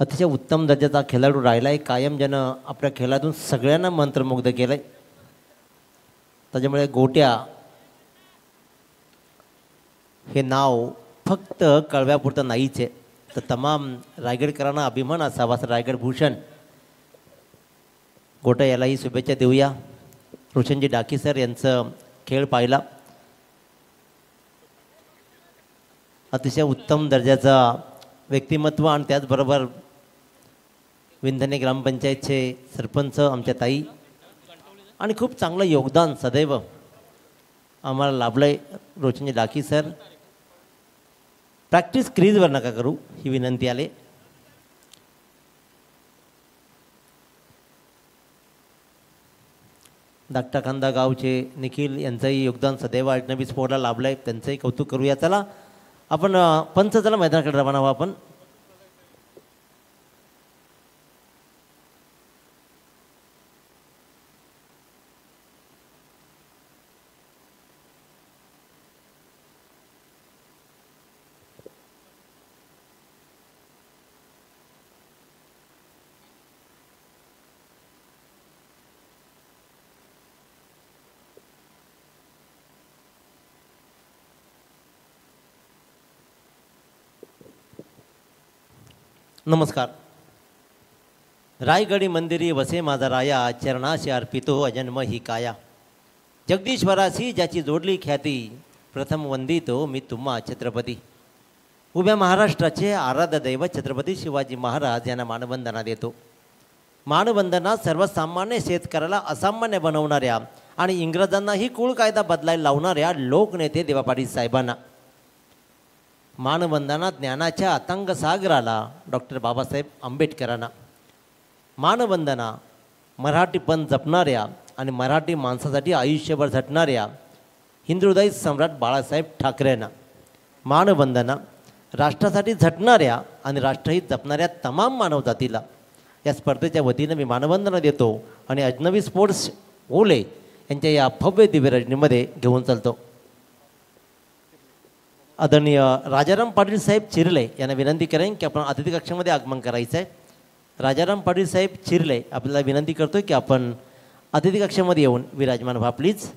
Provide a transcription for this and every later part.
अतिशय उत्तम दर्जाचा खेळाडू राहिला आहे. कायम ज्यानं आपल्या खेळातून सगळ्यांना मंत्रमुग्ध केलं आहे. त्याच्यामुळे गोट्या हे नाव फक्त कळव्यापुरतं नाहीच आहे, तर तमाम रायगडकरांना अभिमान असावा असं रायगड भूषण गोट्या यालाही शुभेच्छा देऊया. रोशनजी डाकी सर यांचं खेळ पाहिला. अतिशय उत्तम दर्जाचा व्यक्तिमत्व आणि त्याचबरोबर विंधने ग्रामपंचायतचे सरपंच आमच्या ताई आणि खूप चांगलं योगदान सदैव आम्हाला लाभलं आहे. रोशनजी डाकी सर, प्रॅक्टिस क्रीजवर नका करू ही विनंती आले. धाकटाखांदा गावचे निखिल यांचंही योगदान सदैव अजनबी स्पोर्टला लाभलं आहे, त्यांचंही कौतुक करूया. चला आपण पंच चला मैदानाकडे रवाना व्हा. आपण नमस्कार. रायगडी मंदिरी वसे माझा राया, चरणाशी अर्पितो अजन्म ही काया. जगदीश्वराशी ज्याची जोडली ख्याती, प्रथम वंदितो मी तुम्हा छत्रपती. उभ्या महाराष्ट्राचे आराध्य दैवत छत्रपती शिवाजी महाराज यांना मानवंदना देतो. मानवंदना सर्वसामान्य शेतकऱ्याला असामान्य बनवणाऱ्या आणि इंग्रजांनाही कुळ कायदा बदलायला लावणाऱ्या लोकनेते देवा पाटील साहेबांना. मानवंदना ज्ञानाच्या अतंग सागराला डॉक्टर बाबासाहेब आंबेडकरांना. मानवंदना मराठीपण जपणाऱ्या आणि मराठी माणसासाठी आयुष्यभर झटणाऱ्या हिंदुहृदय सम्राट बाळासाहेब ठाकरेंना. मानवंदना राष्ट्रासाठी झटणाऱ्या आणि राष्ट्रहित जपणाऱ्या तमाम मानवजातीला. या स्पर्धेच्या वतीनं मी मानवंदना देतो आणि अजनबी स्पोर्ट्स ओले यांच्या या भव्य दिव्य रजनीमध्ये घेऊन चालतो. आदरणीय राजाराम पाटील साहेब चिरले यांना विनंती करेन की आपण अतिथी कक्षामध्ये आगमन करायचं आहे. राजाराम पाटील साहेब चिरले आपल्याला विनंती करतो की आपण अतिथी कक्षामध्ये येऊन विराजमान व्हा प्लीज.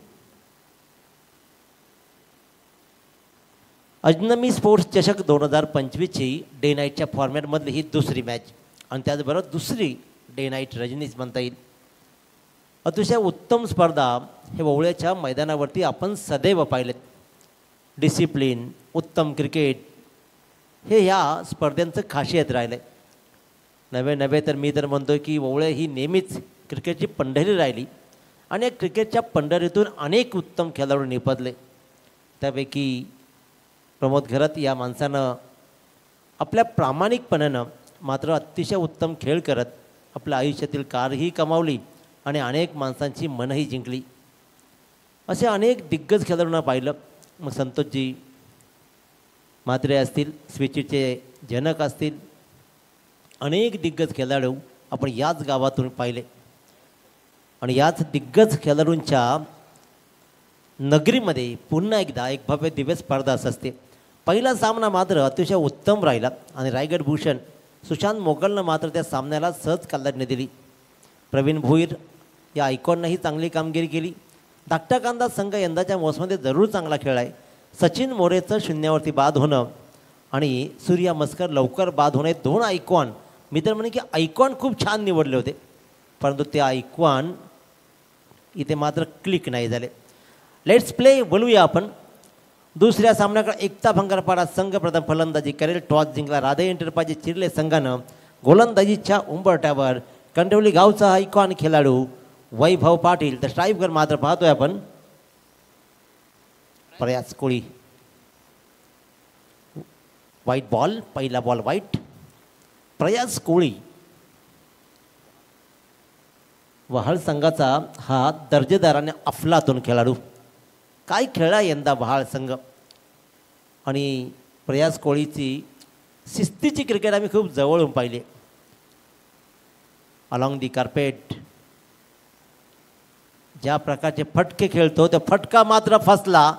अजनबी स्पोर्ट्स चषक 2025ची डे नाईटच्या फॉर्मॅटमधली ही दुसरी मॅच आणि त्याचबरोबर दुसरी डे नाईट रजनीच म्हणता येईल. अतिशय उत्तम स्पर्धा हे ववळ्याच्या मैदानावरती आपण सदैव पाहिलेत. डिसिप्लिन, उत्तम क्रिकेट हे ह्या स्पर्धांचं खासियत राहिलं आहे. नव्हे तर मी तर म्हणतो की ववळे ही नेहमीच क्रिकेटची पंढरी राहिली आणि या क्रिकेटच्या पंढरीतून अनेक उत्तम खेळाडू निपजले. त्यापैकी प्रमोद घरत या माणसानं आपल्या प्रामाणिकपणानं मात्र अतिशय उत्तम खेळ करत आपल्या आयुष्यातील कारही कमावली आणि अनेक माणसांची मनही जिंकली. असे अनेक दिग्गज खेळाडूंना पाहिलं. मग संतोषजी म्हात्रे असतील, स्विचचे जनक असतील, अनेक दिग्गज खेळाडू आपण याच गावातून पाहिले आणि याच दिग्गज खेळाडूंच्या नगरीमध्ये पुन्हा एकदा एक भव्य दिव्य स्पर्धा असते. पहिला सामना मात्र अतिशय उत्तम राहिला आणि रायगड भूषण सुशांत मोगलनं मात्र त्या सामन्याला सहज कल्याणी दिली. प्रवीण भोईर या आयकॉननंही चांगली कामगिरी केली. धाकटाखांदा संघ यंदाच्या मोसमध्ये जरूर चांगला खेळ आहे. सचिन मोरेचं शून्यावरती बाद होणं आणि सूर्या मस्कर लवकर बाद होणे, दोन आयकॉन मी तर म्हणे की आयकॉन खूप छान निवडले होते, परंतु ते आयकॉन इथे मात्र क्लिक नाही झाले. लेट्स प्ले बोलूया आपण. दुसऱ्या सामन्याकडे एकता भंगारपाडा संघ प्रथम फलंदाजी करेल. टॉस जिंकला राधे एंटरप्राइजेस चिरले संघानं. गोलंदाजीच्या उंबरट्यावर कंडवली गावचा आयकॉन खेळाडू वैभव पाटील. तर स्ट्राईकवर मात्र पाहतोय आपण प्रयास कोळी. वाईट बॉल, पहिला बॉल वाईट. प्रयास कोळी वहाळ संघाचा हा दर्जेदार आणि अफलातून खेळाडू. काय खेळला यंदा वहाळ संघ आणि प्रयास कोळीची शिस्तीची क्रिकेट आम्ही खूप जवळून पाहिले. अलॉंग दी कार्पेट ज्या प्रकारचे फटके खेळतो तो फटका मात्र फसला.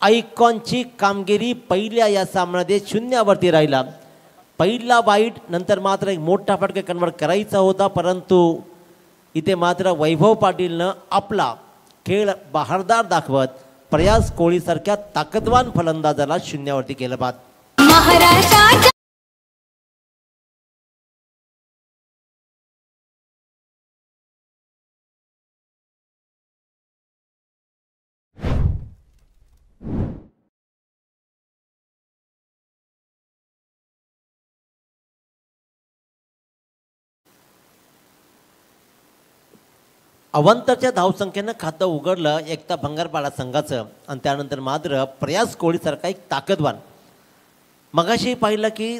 आयकॉनची कामगिरी पहिल्या या सामन्यामध्ये शून्यावरती राहिला. पहिला वाईट नंतर मात्र एक मोठा फटका कन्वर्ट करायचा होता, परंतु इथे मात्र वैभव पाटीलनं आपला खेळ बहारदार दाखवत प्रयास कोळीसारख्या ताकदवान फलंदाजाला शून्यावरती केलं बाद. महाराष्ट्राच्या अवंतच्या धावसंख्येनं खातं उघडलं एकता भंगारपाडा संघाचं आणि त्यानंतर मात्र प्रयास कोळीसारखा एक ताकदवान. मगाशी पाहिलं की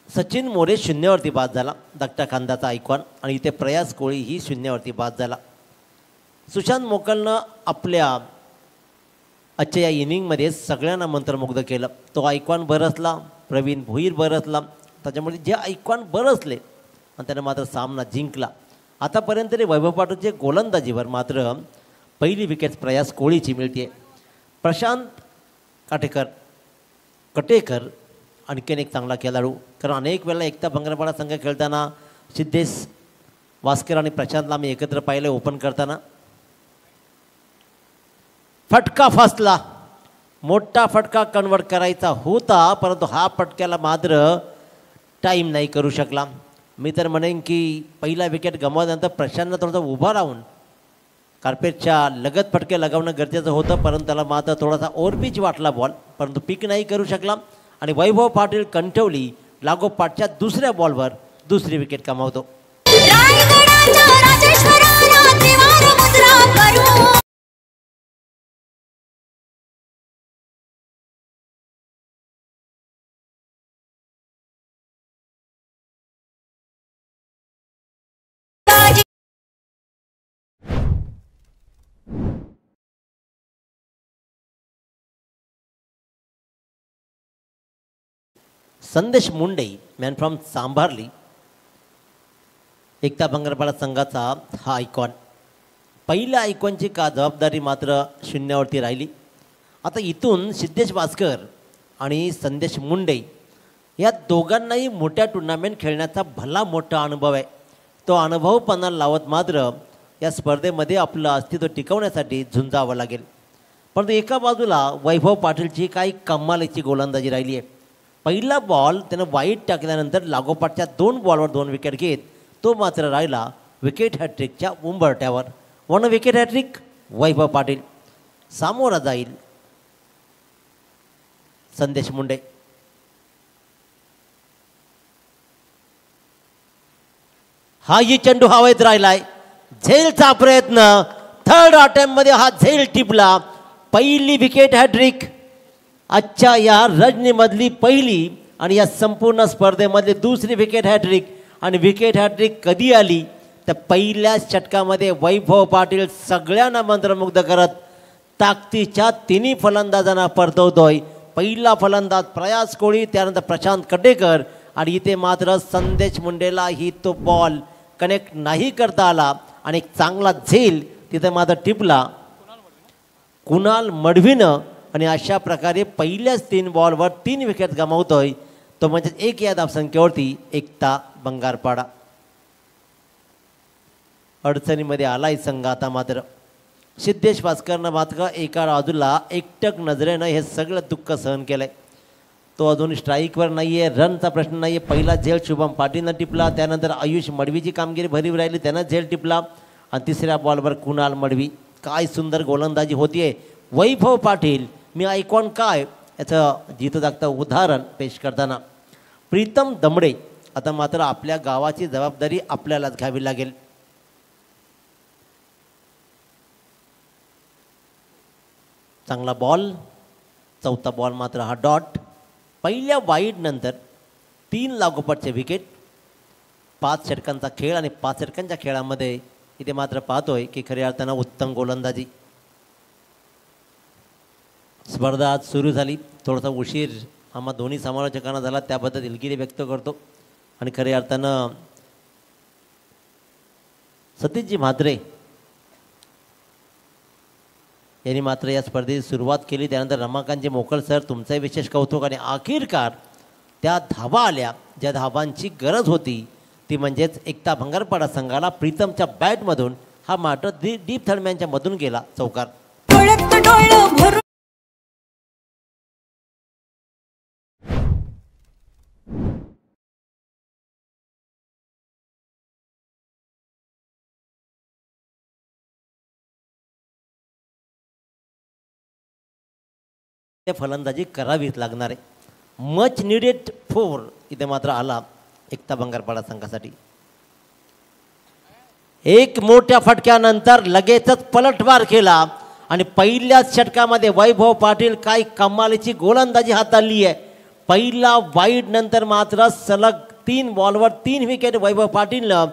सचिन मोरे शून्यावरती बाद झाला, धाकटा खांदाचा आयकॉन, आणि इथे प्रयास कोळी ही शून्यावरती बाद झाला. सुशांत मोकलनं आपल्या आजच्या या इनिंगमध्ये सगळ्यांना मंत्रमुग्ध केलं. तो आयकॉन बरसला, प्रवीण भोईर बरसला, त्याच्यामुळे जे आयकॉन बरसले आणि त्यानं मात्र सामना जिंकला. आतापर्यंत तरी वैभव पाटीलच्या गोलंदाजीवर मात्र पहिली विकेट प्रयास कोळीची मिळते. प्रशांत कटेकर आणखीन एक चांगला खेळाडू, कारण अनेक वेळेला एकता भंगारपाडा संघ खेळताना सिद्धेश वास्कर आणि प्रशांतला आम्ही एकत्र पाहिले ओपन करताना. फटका फसला, मोठा फटका कन्वर्ट करायचा होता, परंतु हा फटक्याला मात्र टाईम नाही करू शकला. मी तर म्हणेन की पहिला विकेट गमावल्यानंतर प्रशांतनं थोडासा उभा राहून कार्पेटच्या लगत फटके लगावणं गरजेचं होतं, परंतु त्याला मात्र थोडासा ओव्हरपिच वाटला बॉल, परंतु पिक नाही करू शकला आणि वैभव पाटील कंठवली लागोपाठच्या दुसऱ्या बॉलवर दुसरी विकेट कमावतो. संदेश मुंडे मॅन फ्रॉम सांभारली, एकता भंगारपाडा संघाचा हा आयकॉन. पहिल्या आयकॉनची का जबाबदारी मात्र शून्यावरती राहिली. आता इथून सिद्धेश वास्कर आणि संदेश मुंडे या दोघांनाही मोठ्या टुर्नामेंट खेळण्याचा भला मोठा अनुभव आहे. तो अनुभव पणाला लावत मात्र या स्पर्धेमध्ये आपलं अस्तित्व टिकवण्यासाठी झुंजावं लागेल. परंतु एका बाजूला वैभव पाटीलची काही कमालीची गोलंदाजी राहिली आहे. पहिला बॉल त्यानं वाईट टाकल्यानंतर लागोपाठच्या 2 बॉलवर 2 विकेट घेत तो मात्र राहिला विकेट हॅट्रिकच्या उंबरठ्यावर. 1 विकेट हॅट्रिक वैभव पाटील. सामोरा जाईल संदेश मुंडे. हाही चेंडू हवेत राहिलाय, झेलचा प्रयत्न, थर्ड अटेम्प्टमध्ये हा झेल टिपला. पहिली विकेट हॅट्रिक आजच्या या रजनीमधली पहिली आणि या संपूर्ण स्पर्धेमधली दुसरी विकेट हॅट्रिक. आणि विकेट हॅट्रिक कधी आली तर पहिल्याच षटकामध्ये वैभव पाटील सगळ्यांना मंत्रमुग्ध करत ताकदीच्या 3 फलंदाजांना परतवतोय. पहिला फलंदाज प्रयास कोळी, त्यानंतर प्रशांत कटेकर, आणि इथे मात्र संदेश मुंडेला ही तो बॉल कनेक्ट नाही करता आला आणि एक चांगला झेल तिथे मात्र टिपला कुणाल मडवीनं. आणि अशा प्रकारे पहिल्याच 3 बॉलवर 3 विकेट गमावतोय तो, म्हणजे 1 या धावसंख्येवरती एकता भंगारपाडा. अडचणीमध्ये आलाय संघ. आता मात्र सिद्धेश वास्करनं मात्र एका बाजूला एकटक नजरेनं हे सगळं दुःख सहन केलंय. तो अजून स्ट्राईकवर नाही आहे, रनचा प्रश्न नाही आहे. पहिला झेल शुभम पाटीलनं टिपला, त्यानंतर आयुष मडवीची कामगिरी भरीव राहिली, त्यानं झेल टिपला, आणि तिसऱ्या बॉलवर कुणाल मडवी. काय सुंदर गोलंदाजी होतीये. वैभव पाटील मी आयकॉन काय याचं जिथं जागतं उदाहरण पेश करताना प्रीतम दमडे. आता मात्र आपल्या गावाची जबाबदारी आपल्यालाच घ्यावी लागेल. चांगला बॉल, चौथा बॉल मात्र हा डॉट. पहिल्या वाईड नंतर 3 लागोपाठचे विकेट, 5 षटकांचा खेळ आणि 5 षटकांच्या खेळामध्ये इथे मात्र पाहतोय की खऱ्या अर्थानं उत्तम गोलंदाजी. स्पर्धा आज सुरू झाली, थोडासा उशीर आम्हा दोन्ही समालोचकांना झाला, त्याबद्दल दिलगिरी व्यक्त करतो. आणि खऱ्या अर्थानं सतीशजी म्हात्रे यांनी मात्र या स्पर्धेची सुरुवात केली. त्यानंतर रमाकांतजी मोकल सर, तुमचाही विशेष कौतुक. आणि अखेरकार त्या धावा आल्या ज्या धावांची गरज होती ती म्हणजेच एकता भंगारपाडा संघाला प्रीतमच्या बॅटमधून हा मात्र डीप थर्डमॅनच्या मधून गेला चौकार. डोळ्यात डोळं भरून फलंदाजी करावीच लागणार आहे. मच निडेड 4 इथे मात्र आला एकता भंगारपाडा संघासाठी. एक मोठ्या फटक्यानंतर लगेचच पलटवार केला आणि पहिल्याच षटकामध्ये वैभव पाटील काय कमालीची गोलंदाजी हाताळली आहे. पहिला वाईड नंतर मात्र सलग 3 बॉलवर 3 विकेट वैभव पाटीलनं,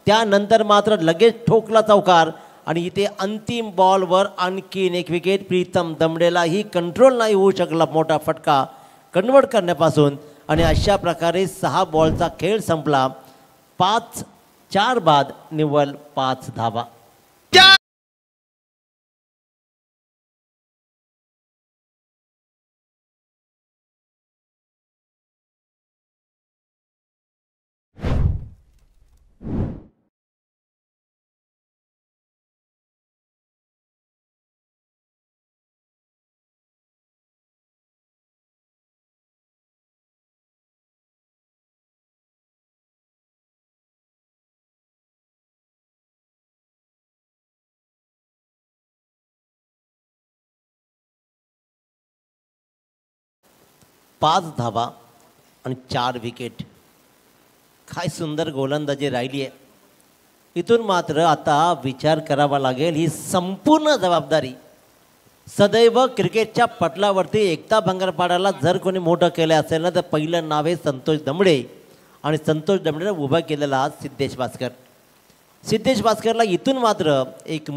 त्यानंतर मात्र लगेच ठोकला चौकार आणि इथे अंतिम बॉलवर आणखीन एक विकेट. प्रीतम दमडेलाही कंट्रोल नाही होऊ शकला मोठा फटका कन्वर्ट करण्यापासून आणि अशा प्रकारे 6 बॉलचा खेळ संपला. 5-4 बाद निव्वळ 5 धावा. पाच धावा आणि 4 विकेट. काय सुंदर गोलंदाजी राहिली आहे. इथून मात्र आता विचार करावा लागेल ही संपूर्ण जबाबदारी सदैव क्रिकेटच्या पटलावरती एकता भंगारपाड्याला जर कोणी मोठं केलं असेल ना तर पहिलं नाव आहे संतोष दमडे आणि संतोष दमडेला उभा केलेला सिद्धेश भास्कर. सिद्धेश भास्करला इथून मात्र एक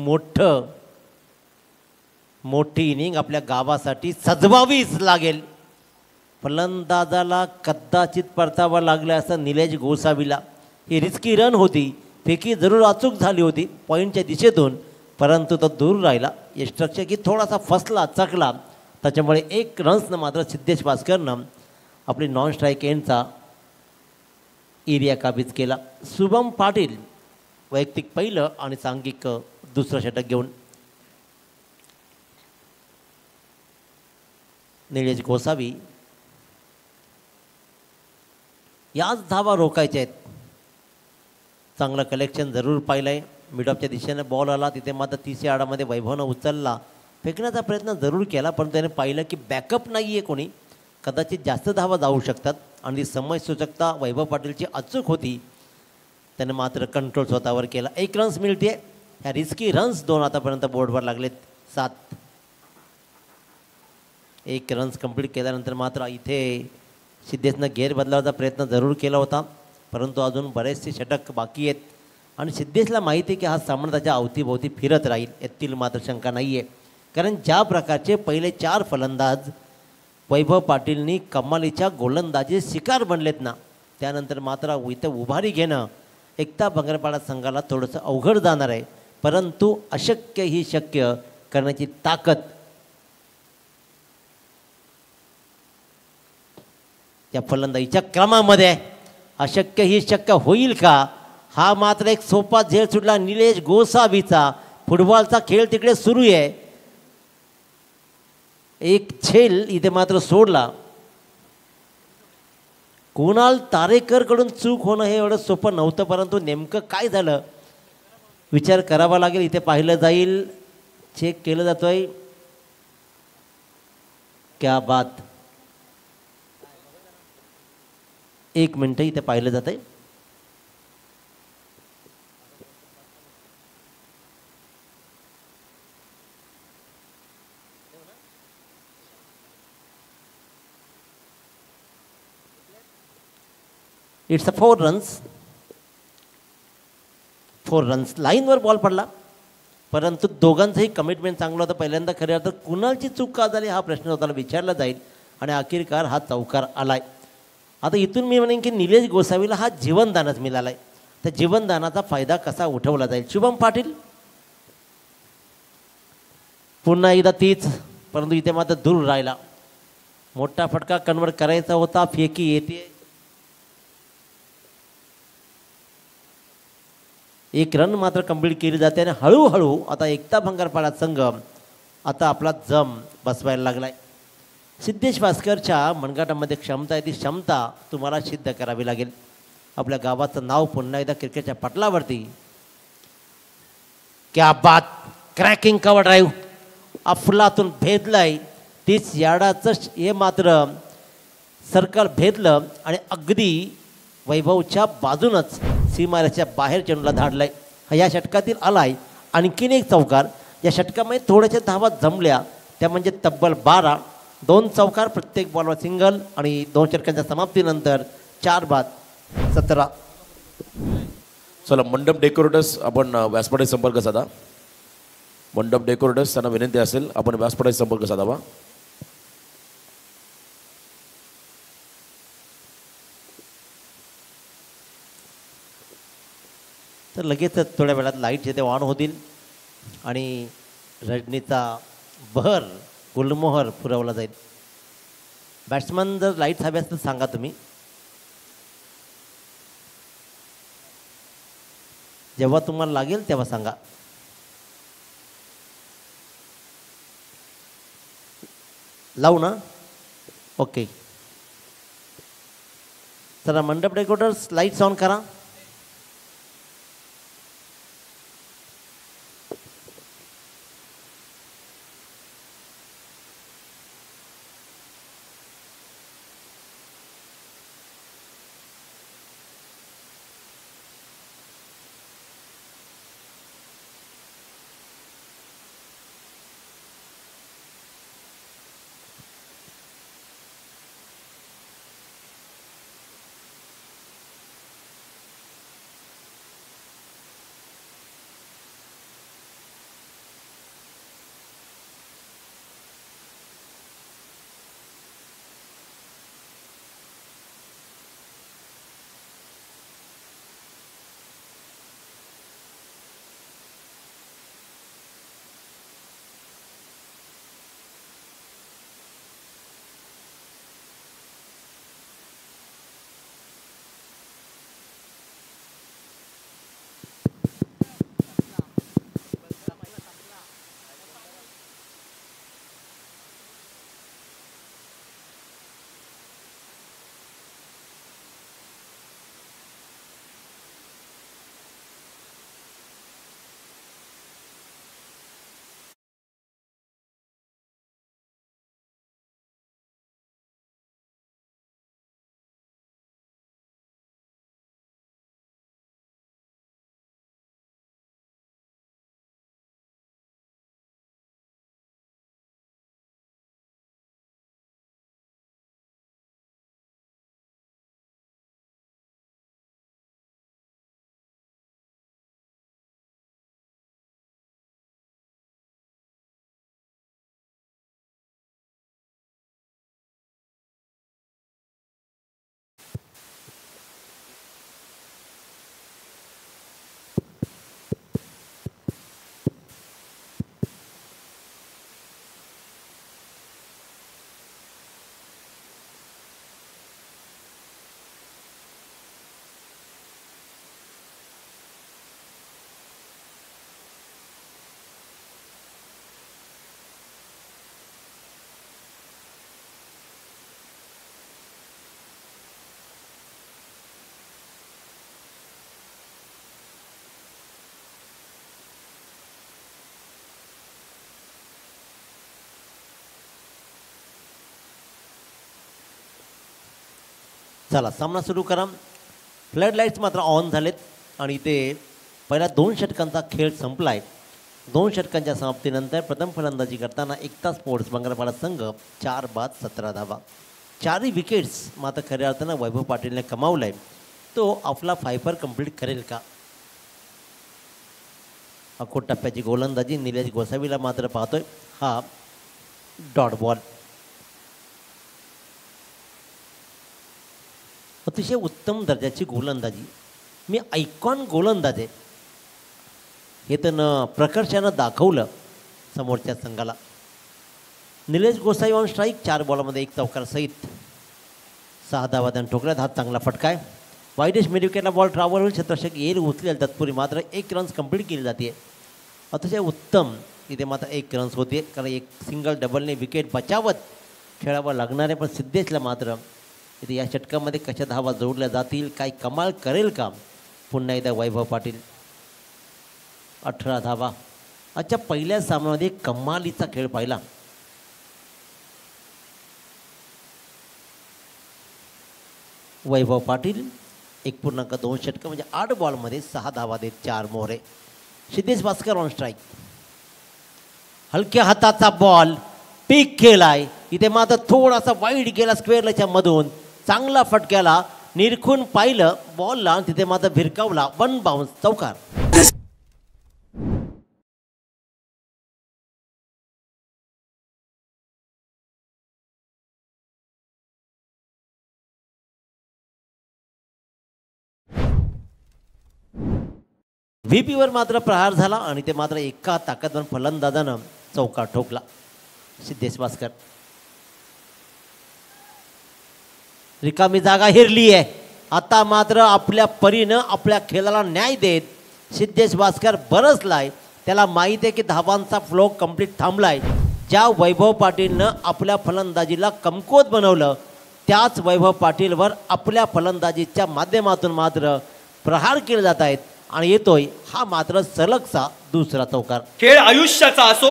मोठी इनिंग आपल्या गावासाठी सजवावीच लागेल. फलंदाजाला कदाचित परतावा लागला असं निलेश गोसावीला. ही रिस्की रन होती, फेकी जरूर अचूक झाली होती पॉईंटच्या दिशेतून, परंतु तो दूर राहिला. यष्टरक्षक की थोडासा फसला चकला, त्याच्यामुळे 1 रन्सनं मात्र सिद्धेश भास्करनं आपली नॉन स्ट्राईक एंडचा एरिया काबीज केला. शुभम पाटील वैयक्तिक पहिलं आणि सांघिक दुसरं षटक घेऊन. निलेश गोसावी याच धावा रोखायच्या आहेत. चांगलं कलेक्शन जरूर पाहिलं आहे. मिडऑफच्या दिशेने बॉल आला, तिथे मात्र 30 यार्डामध्ये वैभवनं उचलला, फेकण्याचा प्रयत्न जरूर केला, पण त्याने पाहिलं की बॅकअप नाही आहे कोणी, कदाचित जास्त धावा जाऊ शकतात आणि समयसूचकता वैभव पाटीलची अचूक होती. त्याने मात्र कंट्रोल स्वतःवर केला. 1 रन्स मिळते. ह्या रिस्की रन्स 2 आतापर्यंत बोर्डवर लागलेत. 7. 1 रन्स कंप्लीट केल्यानंतर मात्र इथे सिद्धेशनं गेअर बदलावाचा प्रयत्न जरूर केला होता, परंतु अजून बरेचसे षटक बाकी आहेत आणि सिद्धेशला माहिती आहे की हा सामना त्याच्या अवतीभोवती फिरत राहील, यातील मात्र शंका नाही आहे. कारण ज्या प्रकारचे पहिले 4 फलंदाज वैभव पाटीलनी कमालीच्या गोलंदाजी शिकार बनलेत ना, त्यानंतर मात्र इथं उभारी घेणं एकता भंगारपाडा संघाला थोडंसं अवघड जाणार आहे. परंतु अशक्य ही शक्य करण्याची ताकद त्या फलंदाजीच्या क्रमामध्ये. अशक्य ही शक्य होईल का, हा मात्र एक सोपा झेल सुटला निलेश गोसावीचा. फुटबॉलचा खेळ तिकडे सुरू आहे. एक झेल इथे मात्र सोडला. कुणाल तारेकरकडून चूक होणं हे एवढं सोपं नव्हतं, परंतु नेमकं काय झालं विचार करावा लागेल. इथे पाहिलं जाईल, चेक केलं जातोय. क्या बात. 1 मिनटं इथे पाहिलं जात आहे. It's a 4 runs. 4 रन्स. लाईनवर बॉल पडला, परंतु दोघांचंही कमिटमेंट चांगलं होतं. पहिल्यांदा खऱ्या अर्थात कुणालची चूक का झाली हा प्रश्न स्वतःला विचारला जाईल आणि अखेरकार हा चौकार आलाय. आता इथून मी म्हणेन की निलेश गोसावीला हा जीवनदानच मिळाला आहे. त्या जीवनदानाचा फायदा कसा उठवला जाईल. शुभम पाटील पुन्हा एकदा तीच, परंतु इथे मात्र दूर राहिला. मोठा फटका कन्वर्ट करायचा होता, फेकी येते, एक रन मात्र कंप्लीट केली जाते आणि हळूहळू आता एकता भंगारपाडा संघ आता आपला जम बसवायला लागलाय. सिद्धेश भास्करच्या मनगटामध्ये क्षमता आहे, ती क्षमता तुम्हाला सिद्ध करावी लागेल. आपल्या गावाचं नाव पुन्हा एकदा क्रिकेटच्या पटलावरती. क्या बात, क्रॅकिंग कव्हर ड्राईव्ह अफलातून भेदलंय, 30 यार्डाचं हे मात्र सर्कल भेदलं आणि अगदी वैभवच्या बाजूनच सीमारेषेच्या बाहेर चेंडूला धाडलंय. या षटकातील आलाय आणखीन एक चौकार. या षटकामध्ये थोड्याशा धावा जमल्या, त्या म्हणजे तब्बल 12, 2 चौकार प्रत्येक बॉलवर सिंगल आणि 2 षटकांच्या समाप्तीनंतर 4 बाद 17. चला मंडप डेकोरेटर्स आपण व्यासपीठाशी संपर्क साधा. मंडप डेकोरेटर्स त्यांना विनंती असेल आपण व्यासपीठाशी संपर्क साधावा. तर लगेचच थोड्या वेळात लाईट जे ते ऑन होतील आणि रजनीचा बहर गुलमोहर पुरवला जाईल. बॅट्समन जर लाईट हवे असतील सांगा तुम्ही. जेव्हा तुम्हाला लागेल तेव्हा सांगा. लावू ना? ओके. चला मंडप डेकोरेटर्स लाईट्स ऑन करा. चला सामना सुरू करा. फ्लड लाईट्स मात्र ऑन झालेत आणि इथे पहिला 2 षटकांचा खेळ संपला आहे. 2 षटकांच्या समाप्तीनंतर प्रथम फलंदाजी करताना एकता स्पोर्ट्स भंगारपाडा संघ 4 बाद 17 धावा. 4ही विकेट्स मात्र खऱ्या अर्थानं वैभव पाटीलने कमावला आहे. तो आपला फायफर कंप्लीट करेल का? अकोट टप्प्याची गोलंदाजी निलेश गोसावीला मात्र पाहतोय. हा डॉट बॉल. अतिशय उत्तम दर्जाची गोलंदाजी. मी आयकॉन गोलंदाज आहे हे त्यानं प्रकर्षानं दाखवलं समोरच्या संघाला. निलेश गोसाई ऑन स्ट्राईक 4 बॉलमध्ये 1 चौकार सहित 6 धावा त्यानं ठोकल्यात. हा चांगला फटका आहे. वाईडेश मिड विकेटला बॉल ट्रॅव्हल होईल, क्षेत्ररक्षक येईल उचलेल तत्पूर्वी मात्र 1 रन्स कंप्लीट केली जाते. अतिशय उत्तम इथे मात्र 1 रन्स होते, कारण एक सिंगल डबलने विकेट बचावत खेळावं लागणारे. पण सिद्धेशला मात्र इथे या षटकामध्ये कशा धावा जोडल्या जातील, काही कमाल करेल का पुन्हा एकदा वैभव पाटील. 18 धावा. आजच्या पहिल्या सामन्यामध्ये कमालीचा खेळ पाहिला. वैभव पाटील 1.2 षटकं म्हणजे 8 बॉलमध्ये 6 धावा देत 4 मोहरे. Siddhesh Bhaskar on strike. हलक्या हाताचा बॉल पीक केलाय. इथे मात्र थोडासा वाईड गेला स्क्वेअरच्या मधून. चांगला फटक्याला निरखून पाहिलं बॉलला, तिथे मात्र भिरकावला. 1 बाउन्स चौकार. व्हीपीवर मात्र प्रहार झाला आणि ते मात्र एका ताकदवान फलंदाजानं चौकार ठोकला. सिद्धेश भास्कर. रिकामी जागा हिरली आहे. आता मात्र आपल्या परीनं आपल्या खेळाला न्याय देत सिद्धेश भास्कर बरसलाय. त्याला माहीत आहे की धावांचा फ्लो कंप्लीट थांबलाय. ज्या वैभव पाटीलनं आपल्या फलंदाजीला कमकुवत बनवलं, त्याच वैभव पाटीलवर आपल्या फलंदाजीच्या माध्यमातून मात्र प्रहार केले जात आहेत आणि येतोय हा मात्र सलगचा दुसरा चौकार. खेळ आयुष्याचा असो.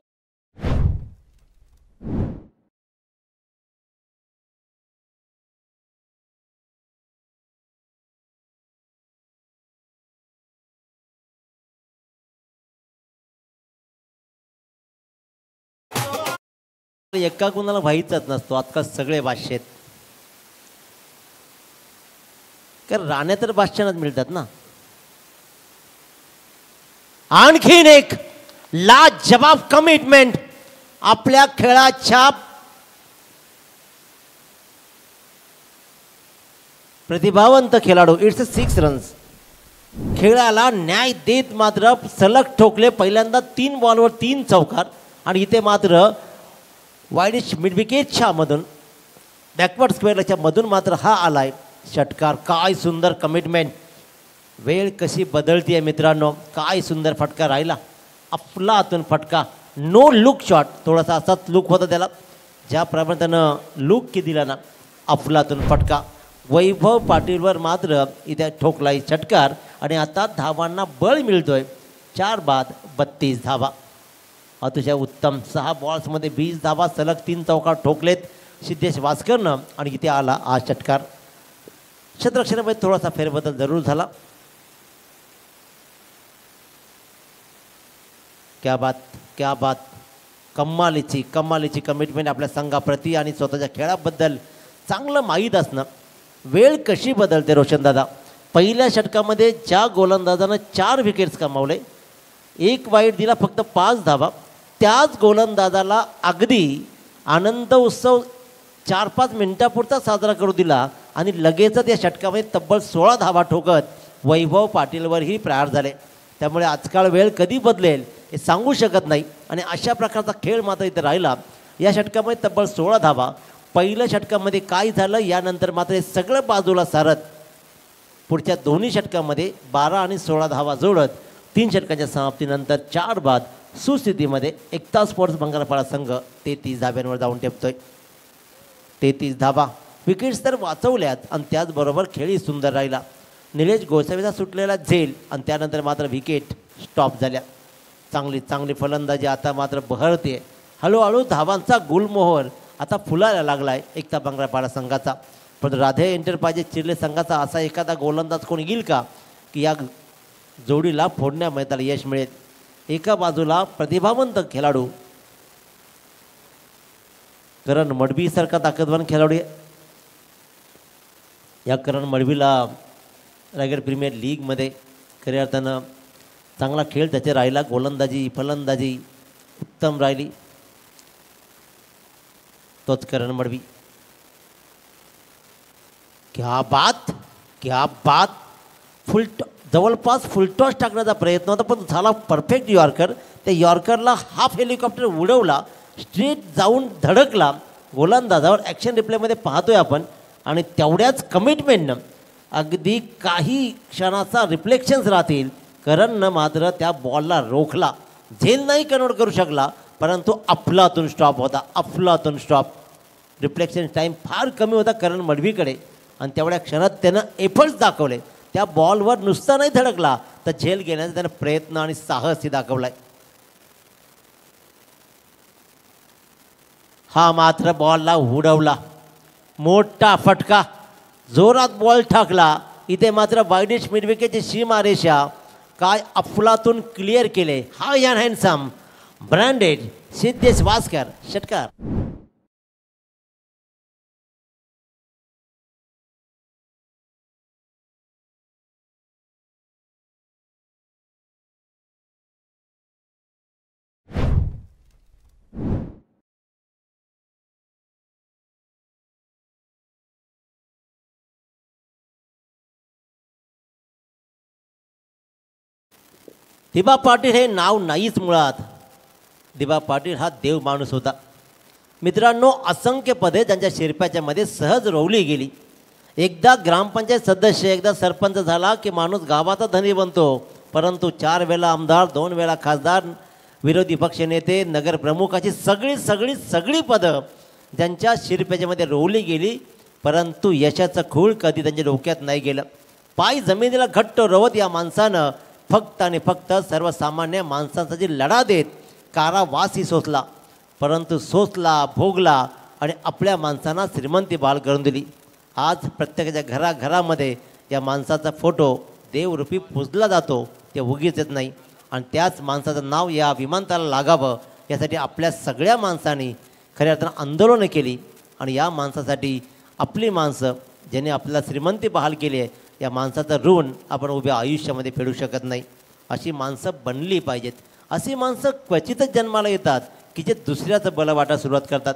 एका कुणाला व्हायचाच नसतो. आजकाल सगळे बादशे आहेत, कारण राण्या तर बादशाहच मिळतात ना. आणखीन एक लाजवाब कमिटमेंट आपल्या खेळाच्या प्रतिभावंत खेळाडू. It's 6 runs. खेळाला न्याय देत मात्र सलग ठोकले. पहिल्यांदा 3 बॉलवर 3 चौकार आणि इथे मात्र वाईडिश मिड विकेटच्या मधून बॅकवर्ड स्क्वेअरच्या मधून मात्र हा आलाय षटकार. काय सुंदर कमिटमेंट. वेळ कशी बदलती आहे मित्रांनो. काय सुंदर फटका राहिला. अफलातून फटका. No look shot. थोडासा असाच लुक होता त्याला, ज्याप्रमाणे त्यानं लुक की दिला ना. अफलातून फटका. वैभव पाटीलवर मात्र इथे ठोकलाय षटकार आणि आता धावांना बळ मिळतोय. 4 बाद 32 धावा. अतिशय उत्तम. 6 बॉल्समध्ये 20 धावा. सलग 3 चौकार ठोकलेत सिद्धेश भास्करनं आणि इथे आला हा षटकार. क्षेत्ररक्षणामध्ये थोडासा फेरबदल जरूर झाला. क्या बात, क्या बात. कमालीची कमालीची कमिटमेंट आपल्या संघाप्रती आणि स्वतःच्या खेळाबद्दल चांगलं माहीत असणं. वेळ कशी बदलते रोशनदादा. पहिल्या षटकामध्ये ज्या गोलंदाजानं 4 विकेट्स कमावले, 1 वाईट दिला, फक्त 5 धावा, त्याच गोलंदाजाला अगदी आनंद उत्सव 4-5 मिनिटापुरता साजरा करू दिला आणि लगेचच या षटकामध्ये तब्बल 16 धावा ठोकत वैभव पाटीलवरही प्रहार झाले. त्यामुळे आजकाल वेळ कधी बदलेल हे सांगू शकत नाही आणि अशा प्रकारचा खेळ मात्र इथे राहिला. या षटकामध्ये तब्बल 16 धावा. पहिल्या षटकामध्ये काय झालं यानंतर मात्र हे सगळं बाजूला सारत पुढच्या दोन्ही षटकामध्ये 12 आणि 16 धावा जोडत 3 षटकांच्या समाप्तीनंतर 4 बाद सुस्थितीमध्ये एकता स्पोर्ट्स बंगालपाडा संघ 33 धाब्यांवर जाऊन टेपतोय. 33 धावा. विकेट्स तर वाचवल्यात आणि त्याचबरोबर खेळही सुंदर राहिला. निलेश गोसावीचा सुटलेला झेल आणि त्यानंतर मात्र विकेट स्टॉप झाल्या. चांगली फलंदाजी आता मात्र बहरते. हळूहळू धावांचा गुलमोहर आता फुलायला लागला आहे एकता बंगालपाडा संघाचा. पण राधे एंटरप्राइजेस चिर्ले संघाचा असा एखादा गोलंदाज कोणी येईल का की या जोडीला फोडण्यामध्ये त्याला यश मिळेल. एका बाजूला प्रतिभावंत खेळाडू करण मडवीसारखा ताकदवान खेळाडू आहे. या करण मडवीला रायगड प्रीमियर लीगमध्ये खऱ्या अर्थानं चांगला खेळ त्याचे राहिला. गोलंदाजी फलंदाजी उत्तम राहिली. तोच करण मडवी. क्या बात, क्या बात. जवळपास फुलटॉस टाकण्याचा प्रयत्न होता पण झाला परफेक्ट यॉर्कर. त्या यॉर्करला हाफ हेलिकॉप्टर उडवला. स्ट्रेट जाऊन धडकला गोलंदाजावर. ॲक्शन रिप्लेमध्ये पाहतोय आपण. आणि तेवढ्याच कमिटमेंटनं अगदी काही क्षणाचा रिफ्लेक्शन्स राहतील, करणनं मात्र त्या बॉलला रोखला. झेल नाही कन्वर्ट करू शकला, परंतु अफलातून स्टॉप होता. अफलातून स्टॉप. रिफ्लेक्शन टाईम फार कमी होता करण मडवीकडे आणि तेवढ्या क्षणात त्यानं एफर्ट्स दाखवले. त्या बॉलवर नुसता नाही धडकला तर झेल घेण्याचा त्यानं प्रयत्न आणि साहसही दाखवलाय. हा मात्र बॉलला उडवला. मोठा फटका. जोरात बॉल टाकला. इथे मात्र वायडिश मिडविकेटची सीमारेषा काय अफलातून क्लिअर केले. हा यान हँडसम ब्रँडेड सिद्धेश वास्कर षटकार. दिबा पाटील हे नाव नाहीच मुळात. दिबा पाटील हा देव माणूस होता मित्रांनो. असंख्य पदे त्यांच्या शिरप्याच्या मध्ये सहज रोवली गेली. एकदा ग्रामपंचायत सदस्य, एकदा सरपंच झाला की माणूस गावाचा धनी बनतो. परंतु 4 वेळा आमदार, 2 वेळा खासदार, विरोधी पक्षनेते, नगरप्रमुखाची सगळी सगळी सगळी पदं त्यांच्या शिरप्याच्यामध्ये रोवली गेली. परंतु यशाचं खूळ कधी त्यांच्या डोक्यात नाही गेलं. पाय जमिनीला घट्ट रोवत या माणसानं फक्त आणि फक्त सर्वसामान्य माणसांचा लढा देत कारावासही सोसला. परंतु सोसला, भोगला आणि आपल्या माणसांना श्रीमंती बहाल करून दिली. आज प्रत्येकाच्या घराघरामध्ये या माणसाचा फोटो देवरूपी पुजला जातो. ते उगीच येत नाही. आणि त्याच माणसाचं नाव या विमानतळाला लागावं यासाठी आपल्या सगळ्या माणसांनी खऱ्या अर्थानं आंदोलनं केली. आणि या माणसासाठी आपली माणसं ज्यांनी आपल्याला श्रीमंती बहाल केली आहे, या माणसाचं ऋण आपण उभ्या आयुष्यामध्ये फेडू शकत नाही. अशी माणसं बनली पाहिजेत. अशी माणसं क्वचितच जन्माला येतात की जे दुसऱ्याचं भलं वाटायला सुरुवात करतात.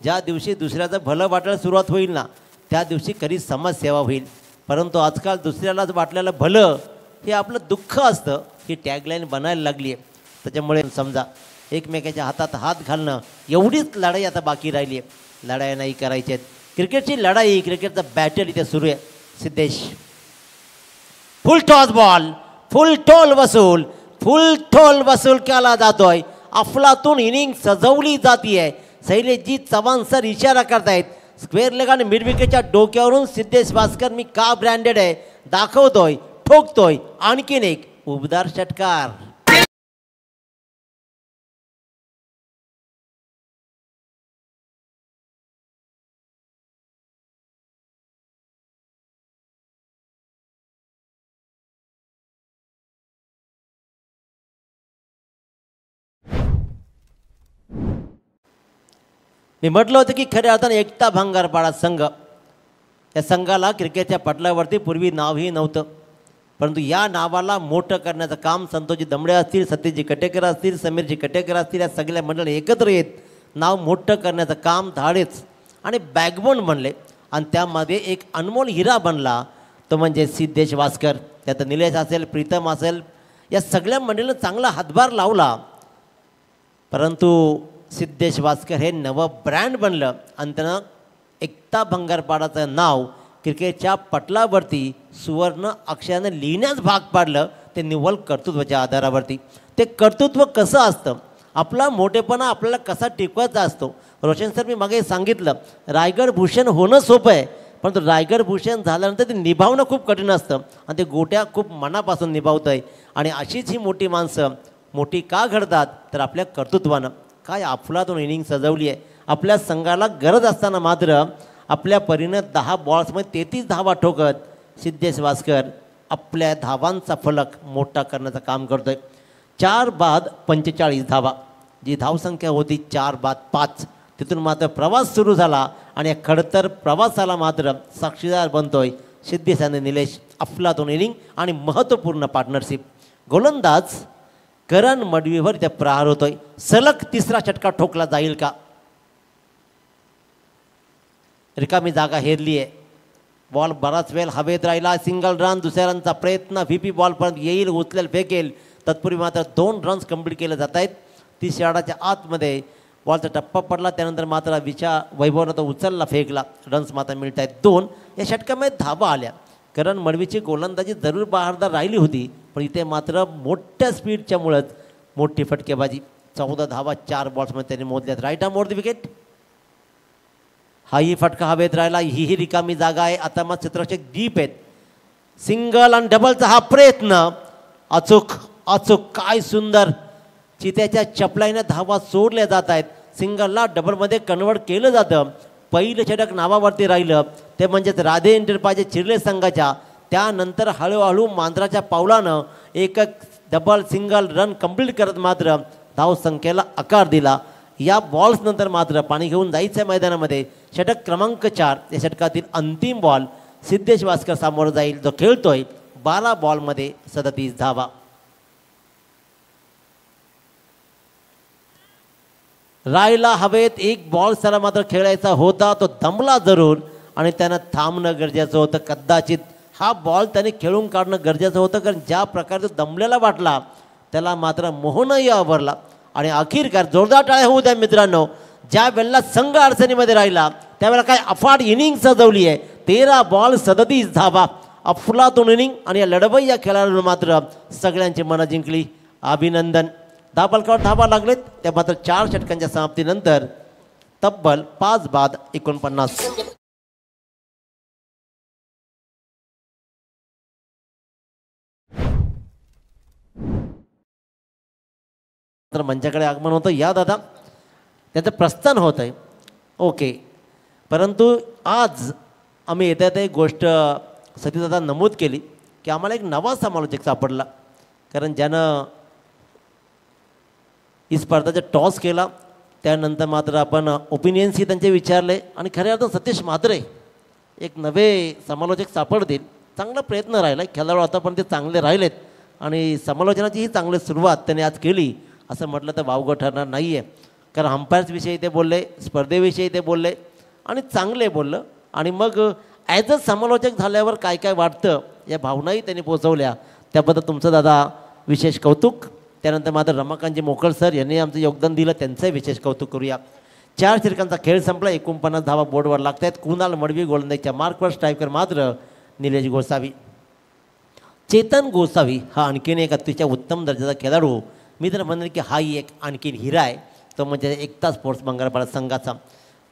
ज्या दिवशी दुसऱ्याचं भलं वाटायला सुरुवात होईल ना, त्या दिवशी खरी समाजसेवा होईल. परंतु आजकाल दुसऱ्यालाच वाटलेलं भलं हे आपलं दुःख असतं. ही टॅगलाईन बनायला लागली आहे. त्याच्यामुळे समजा एकमेकाच्या हातात हात घालणं एवढीच लढाई आता बाकी राहिली आहे. लढाई नाही करायच्या आहेत. क्रिकेटची लढाई, क्रिकेटचा बॅटल इथे सुरू आहे. सिद्धेश फुल टॉस बॉल, फुल टोल वसूल केला जातोय. अफलातून इनिंग सजवली जातीये. शैलेशजी चव्हाण सर इशारा करतायत. स्क्वेअर लेग आणि मिड विकेटच्या डोक्यावरून सिद्धेश वास्कर मी का ब्रँडेड आहे दाखवतोय, ठोकतोय. आणखीन एक उबदार षटकार. मी म्हटलं होतं की खऱ्या अर्थाने एकता भांगारपाडा संघ, या संघाला क्रिकेटच्या पटलावरती पूर्वी नावही नव्हतं. परंतु या नावाला मोठं करण्याचं काम संतोषजी दमडे असतील, सत्यजी कटेकर असतील, समीरजी कटेकर असतील, या सगळ्या मंडळी एकत्र येत नाव मोठं करण्याचं काम धाडेच आणि बॅकबोन बनले. आणि त्यामध्ये एक अनमोल हिरा बनला तो म्हणजे सिद्धेश वास्कर. त्यात निलेश असेल, प्रीतम असेल, या सगळ्या मंडळीनं चांगला हातभार लावला. परंतु सिद्धेश वास्कर हे नवं ब्रँड बनलं आणि त्यानं एकता भंगारपाडाचं नाव क्रिकेटच्या पटलावरती सुवर्ण अक्षरानं लिहिण्यास भाग पाडलं. ते निव्वळ कर्तृत्वाच्या आधारावरती. ते कर्तृत्व कसं असतं, आपला मोठेपणा आपल्याला कसा टिकवायचा असतो. रोशन सर मी मागे सांगितलं, रायगड भूषण होणं सोपं आहे, परंतु रायगड भूषण झाल्यानंतर ते निभावणं खूप कठीण असतं. आणि ते गोट्या खूप मनापासून निभावतं आहे. आणि अशीच ही मोठी माणसं मोठी का घडतात तर आपल्या कर्तृत्वानं. काय अफलातून इनिंग सजवली आहे. आपल्या संघाला गरज असताना मात्र आपल्या परीनं 10 बॉल्समध्ये 33 धावा ठोकत सिद्धेश वास्कर आपल्या धावांचा फलक मोठा करण्याचं काम करतो आहे. 4 बाद 45 धावा जी धावसंख्या होती 4 बाद 5, तिथून मात्र प्रवास सुरू झाला. आणि या खडतर प्रवासाला मात्र साक्षीदार बनतोय सिद्धेश आणि निलेश. अफलातून इनिंग आणि महत्त्वपूर्ण पार्टनरशिप. गोलंदाज करण मडवीवर त्या प्रहार होतोय. सलग 3रा षटकार ठोकला जाईल का. रिकामी जागा हेरली आहे. बॉल बराच वेळ हवेत राहिला. सिंगल रन, दुसऱ्या रनचा प्रयत्न, व्ही पी बॉलपर्यंत येईल, उचलेल, फेकेल. तत्पूर्वी मात्र 2 रन्स कंप्लीट केले जात आहेत. 30 यार्डाच्या आतमध्ये बॉलचा टप्पा पडला, त्यानंतर मात्र वैभवनं तो उचलला, फेकला, रन्स मात्र मिळत आहेत 2. या षटकामध्ये धावा आल्या, कारण मडवीची गोलंदाजी जरूर बहारदार राहिली होती, पण इथे मात्र मोठ्या स्पीडच्यामुळंच मोठी फटकेबाजी. 14 धावा 4 बॉल्समध्ये त्यांनी मोजल्यात. Right arm over the wicket. हाही फटका हवेत राहिला, ही रिकामी जागा आहे. आता मग क्षेत्ररक्षक डीप आहेत. सिंगल आणि डबलचा हा प्रयत्न अचूक अचूक, काय सुंदर चित्याच्या चपलाईने धावा सोडल्या जात आहेत. सिंगलला डबलमध्ये कन्वर्ट केलं जातं. पहिलं षटक नावावरती राहिलं ते म्हणजेच राधे एंटरप्राइजेस चिर्ले संघाच्या. त्यानंतर हळूहळू मांजराच्या पावलानं एक डबल सिंगल रन कंप्लीट करत मात्र धावसंख्येला आकार दिला. या बॉल्स नंतर मात्र पाणी घेऊन जायचं आहे मैदानामध्ये. षटक क्रमांक 4 या षटकातील अंतिम बॉल सिद्धेश वास्कर समोर जाईल, जो खेळतोय 12 बॉलमध्ये 37 धावा. रायला हवेत एक बॉल त्याला मात्र खेळायचा होता, तो दमला जरूर आणि त्यानं थांबणं गरजेचं होतं. कदाचित हा बॉल त्याने खेळून काढणं गरजेचं होतं, कारण ज्या प्रकारे तो दमलेला वाटला त्याला मात्र मोहनही आवरला. आणि अखेरकार जोरदार टाळ्या होऊ द्या मित्रांनो. ज्या वेळेला संघ अडचणीमध्ये राहिला त्यावेळेला काय अफाट इनिंग सजवली आहे. 13 बॉल 37 धावा, अफलातून इनिंग. आणि या लढवई या खेळाडूने मात्र सगळ्यांची मनं जिंकली. अभिनंदन. धाबलकावर धावा लागलेत. त्या मात्र 4 षटकांच्या समाप्तीनंतर तब्बल 5 बाद 49. तर मंचाकडे आगमन होतं. या दादा, त्याचं प्रस्थान होत आहे. ओके, परंतु आज आम्ही येत्यात एक गोष्ट सतीदादा नमूद केली की आम्हाला एक नवा समालोचक सापडला, कारण ज्यानं ही स्पर्धाचा टॉस केला. त्यानंतर मात्र आपण ओपिनियन्सही त्यांचे विचारले आणि खऱ्या अर्थात सतीश म्हात्रे एक नवे समालोचक सापडतील. चांगला प्रयत्न राहिला. खेळाडू आतापर्यंत ते चांगले राहिलेत आणि समालोचनाची ही चांगली सुरुवात त्यांनी आज केली असं म्हटलं तर वावगं ठरणार नाही आहे. कारण अंपायर्सविषयी ते बोलले, स्पर्धेविषयी ते बोलले आणि चांगले बोललं. आणि मग ॲज अ समालोचक झाल्यावर काय काय वाटतं या भावनाही त्यांनी पोचवल्या. त्याबद्दल तुमचं दादा विशेष कौतुक. त्यानंतर मात्र रमाकांतजी मोकळ सर यांनी आमचं योगदान दिलं, त्यांचंही विशेष कौतुक करूया. 4 षटकांचा खेळ संपला. 49 धावा बोर्डवर लागत आहेत. कुणाल मडवी गोलंदाजीच्या मार्कवर, स्ट्रायकर मात्र निलेश गोसावी. चेतन गोसावी हा आणखीन एक अतिशय उत्तम दर्जाचा खेळाडू. मी तर म्हणेन की हाही एक आणखीन हिरा आहे. तो म्हणजे एकता स्पोर्ट्स बंगारपाडा संघाचा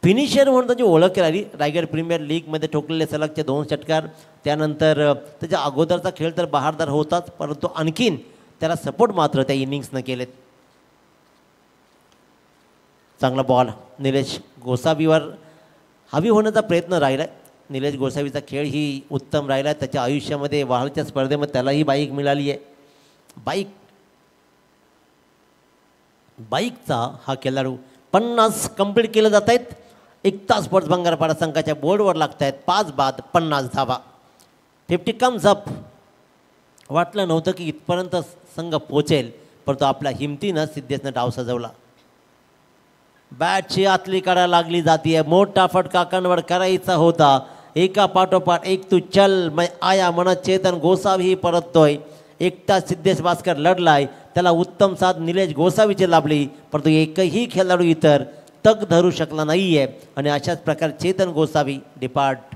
फिनिशर म्हणून त्याची ओळख राहिली. रायगड प्रीमियर लीगमध्ये ठोकलेले सलगचे 2 षटकार. त्यानंतर त्याच्या अगोदरचा खेळ तर बहारदार होताच, परंतु आणखीन त्याला सपोर्ट मात्र त्या इनिंग्सनं केलेत. चांगला बॉल निलेश गोसावीवर हवी होण्याचा प्रयत्न राहिला आहे. निलेश गोसावीचा खेळ ही उत्तम राहिला आहे. त्याच्या आयुष्यामध्ये वाहलच्या स्पर्धेमध्ये त्यालाही बाईक मिळाली आहे. बाईकचा हा खेळाडू 50 कंप्लीट केलं जात आहेत. एकता स्पोर्ट्स बंगारपाडा संघाच्या बोर्डवर लागत आहेत. 5 बाद 50 धावा. 50 कम्स अप. वाटलं नव्हतं की इथपर्यंत संघ पोचेल, परंतु आपल्या हिमतीनं सिद्धेशनं डाव सजवला. बॅटची आतली काढा लागली जाते. मोठा फटका कन्वर्ट करायचा होता. एका पाठोपाठ एक तू चल मै आया म्हणत चेतन गोसावी परततोय. एकटा सिद्धेश भास्कर लढलाय, त्याला उत्तम साथ निलेश गोसावीची लाभली, परंतु एकही खेळाडू इतर तग धरू शकला नाही आहे. आणि अशाच प्रकारे चेतन गोसावी डिपार्ट.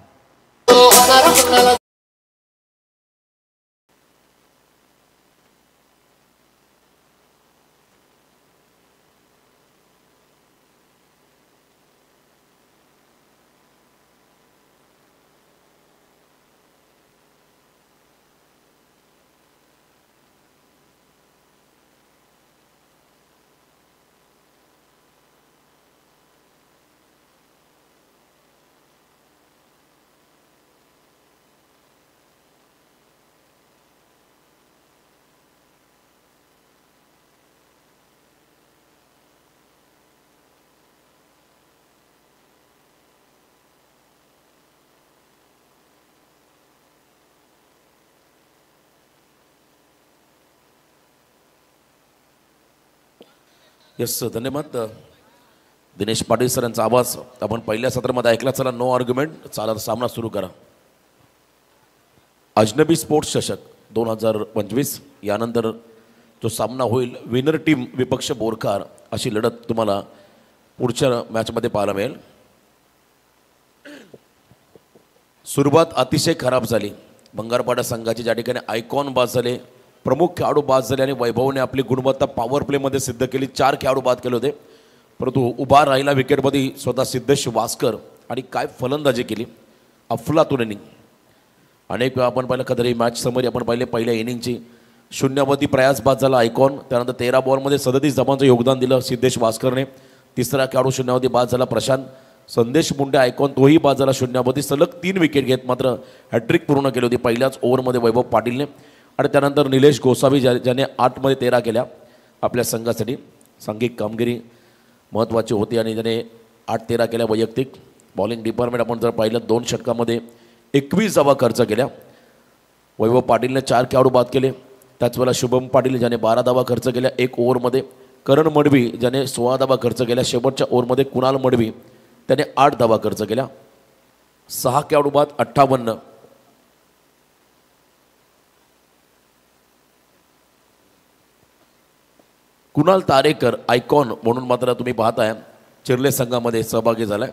यस, धन्यवाद दिनेश पाटील सर यांचा आवाज आपण पहिल्या सत्रामध्ये ऐकला. चला, नो आर्ग्युमेंट, चाला सामना सुरू करा. अजनबी स्पोर्ट्स चषक 2025 यानंतर जो सामना होईल, विनर टीम विपक्ष बोरकार अशी लढत तुम्हाला पुढच्या मॅचमध्ये पाहायला मिळेल. सुरुवात अतिशय खराब झाली भंगारपाडा संघाची, ज्या ठिकाणी आयकॉन बाद झाले, प्रमुख खेळाडू बाद झाले आणि वैभवने आपली गुणवत्ता पॉवर प्लेमध्ये सिद्ध केली. 4 खेळाडू बाद केले होते, परंतु उभा राहिला विकेटमध्ये स्वतः सिद्धेश वास्कर आणि काय फलंदाजी केली अफलातून इनिंग. अनेक वेळा आपण पाहिलं कधी मॅच समोर आपण पाहिले पहिल्या इनिंगची 0वरती प्रयास बाद झाला आयकॉन, त्यानंतर 13 बॉलमध्ये 37 धावांचं योगदान दिलं सिद्धेश वास्करने. तिसरा खेळाडू 0वरती बाद झाला प्रशांत. संदेश मुंडे आयकॉन तोही बाद झाला 0वरती. सलग 3 विकेट घेत मात्र हॅट्रिक पूर्ण केली होती पहिल्याच ओव्हरमध्ये वैभव पाटीलने. आणि त्यानंतर निलेश गोसावी ज्याने 8मध्ये 13 केल्या आपल्या संघासाठी. सांघिक कामगिरी महत्त्वाची होती आणि त्याने 8-13 केल्या वैयक्तिक. बॉलिंग डिपार्टमेंट आपण जर पाहिलं 2 षटकामध्ये 21 धावा खर्च केल्या. वैभव पाटीलने 4 खेळाडू बाद केले. त्याच वेळेला शुभम पाटील ज्याने 12 धावा खर्च केल्या 1 ओव्हरमध्ये. करण मडवी ज्याने 16 धावा खर्च केल्या. शेवटच्या ओव्हरमध्ये कुणाल मडवी त्याने 8 धावा खर्च केल्या. 6 खेळाडू बाद 58. कुणाल तारेकर आयकॉन म्हणून मात्र तुम्ही पाहताय चिर्ले संघामध्ये सहभागी झालाय.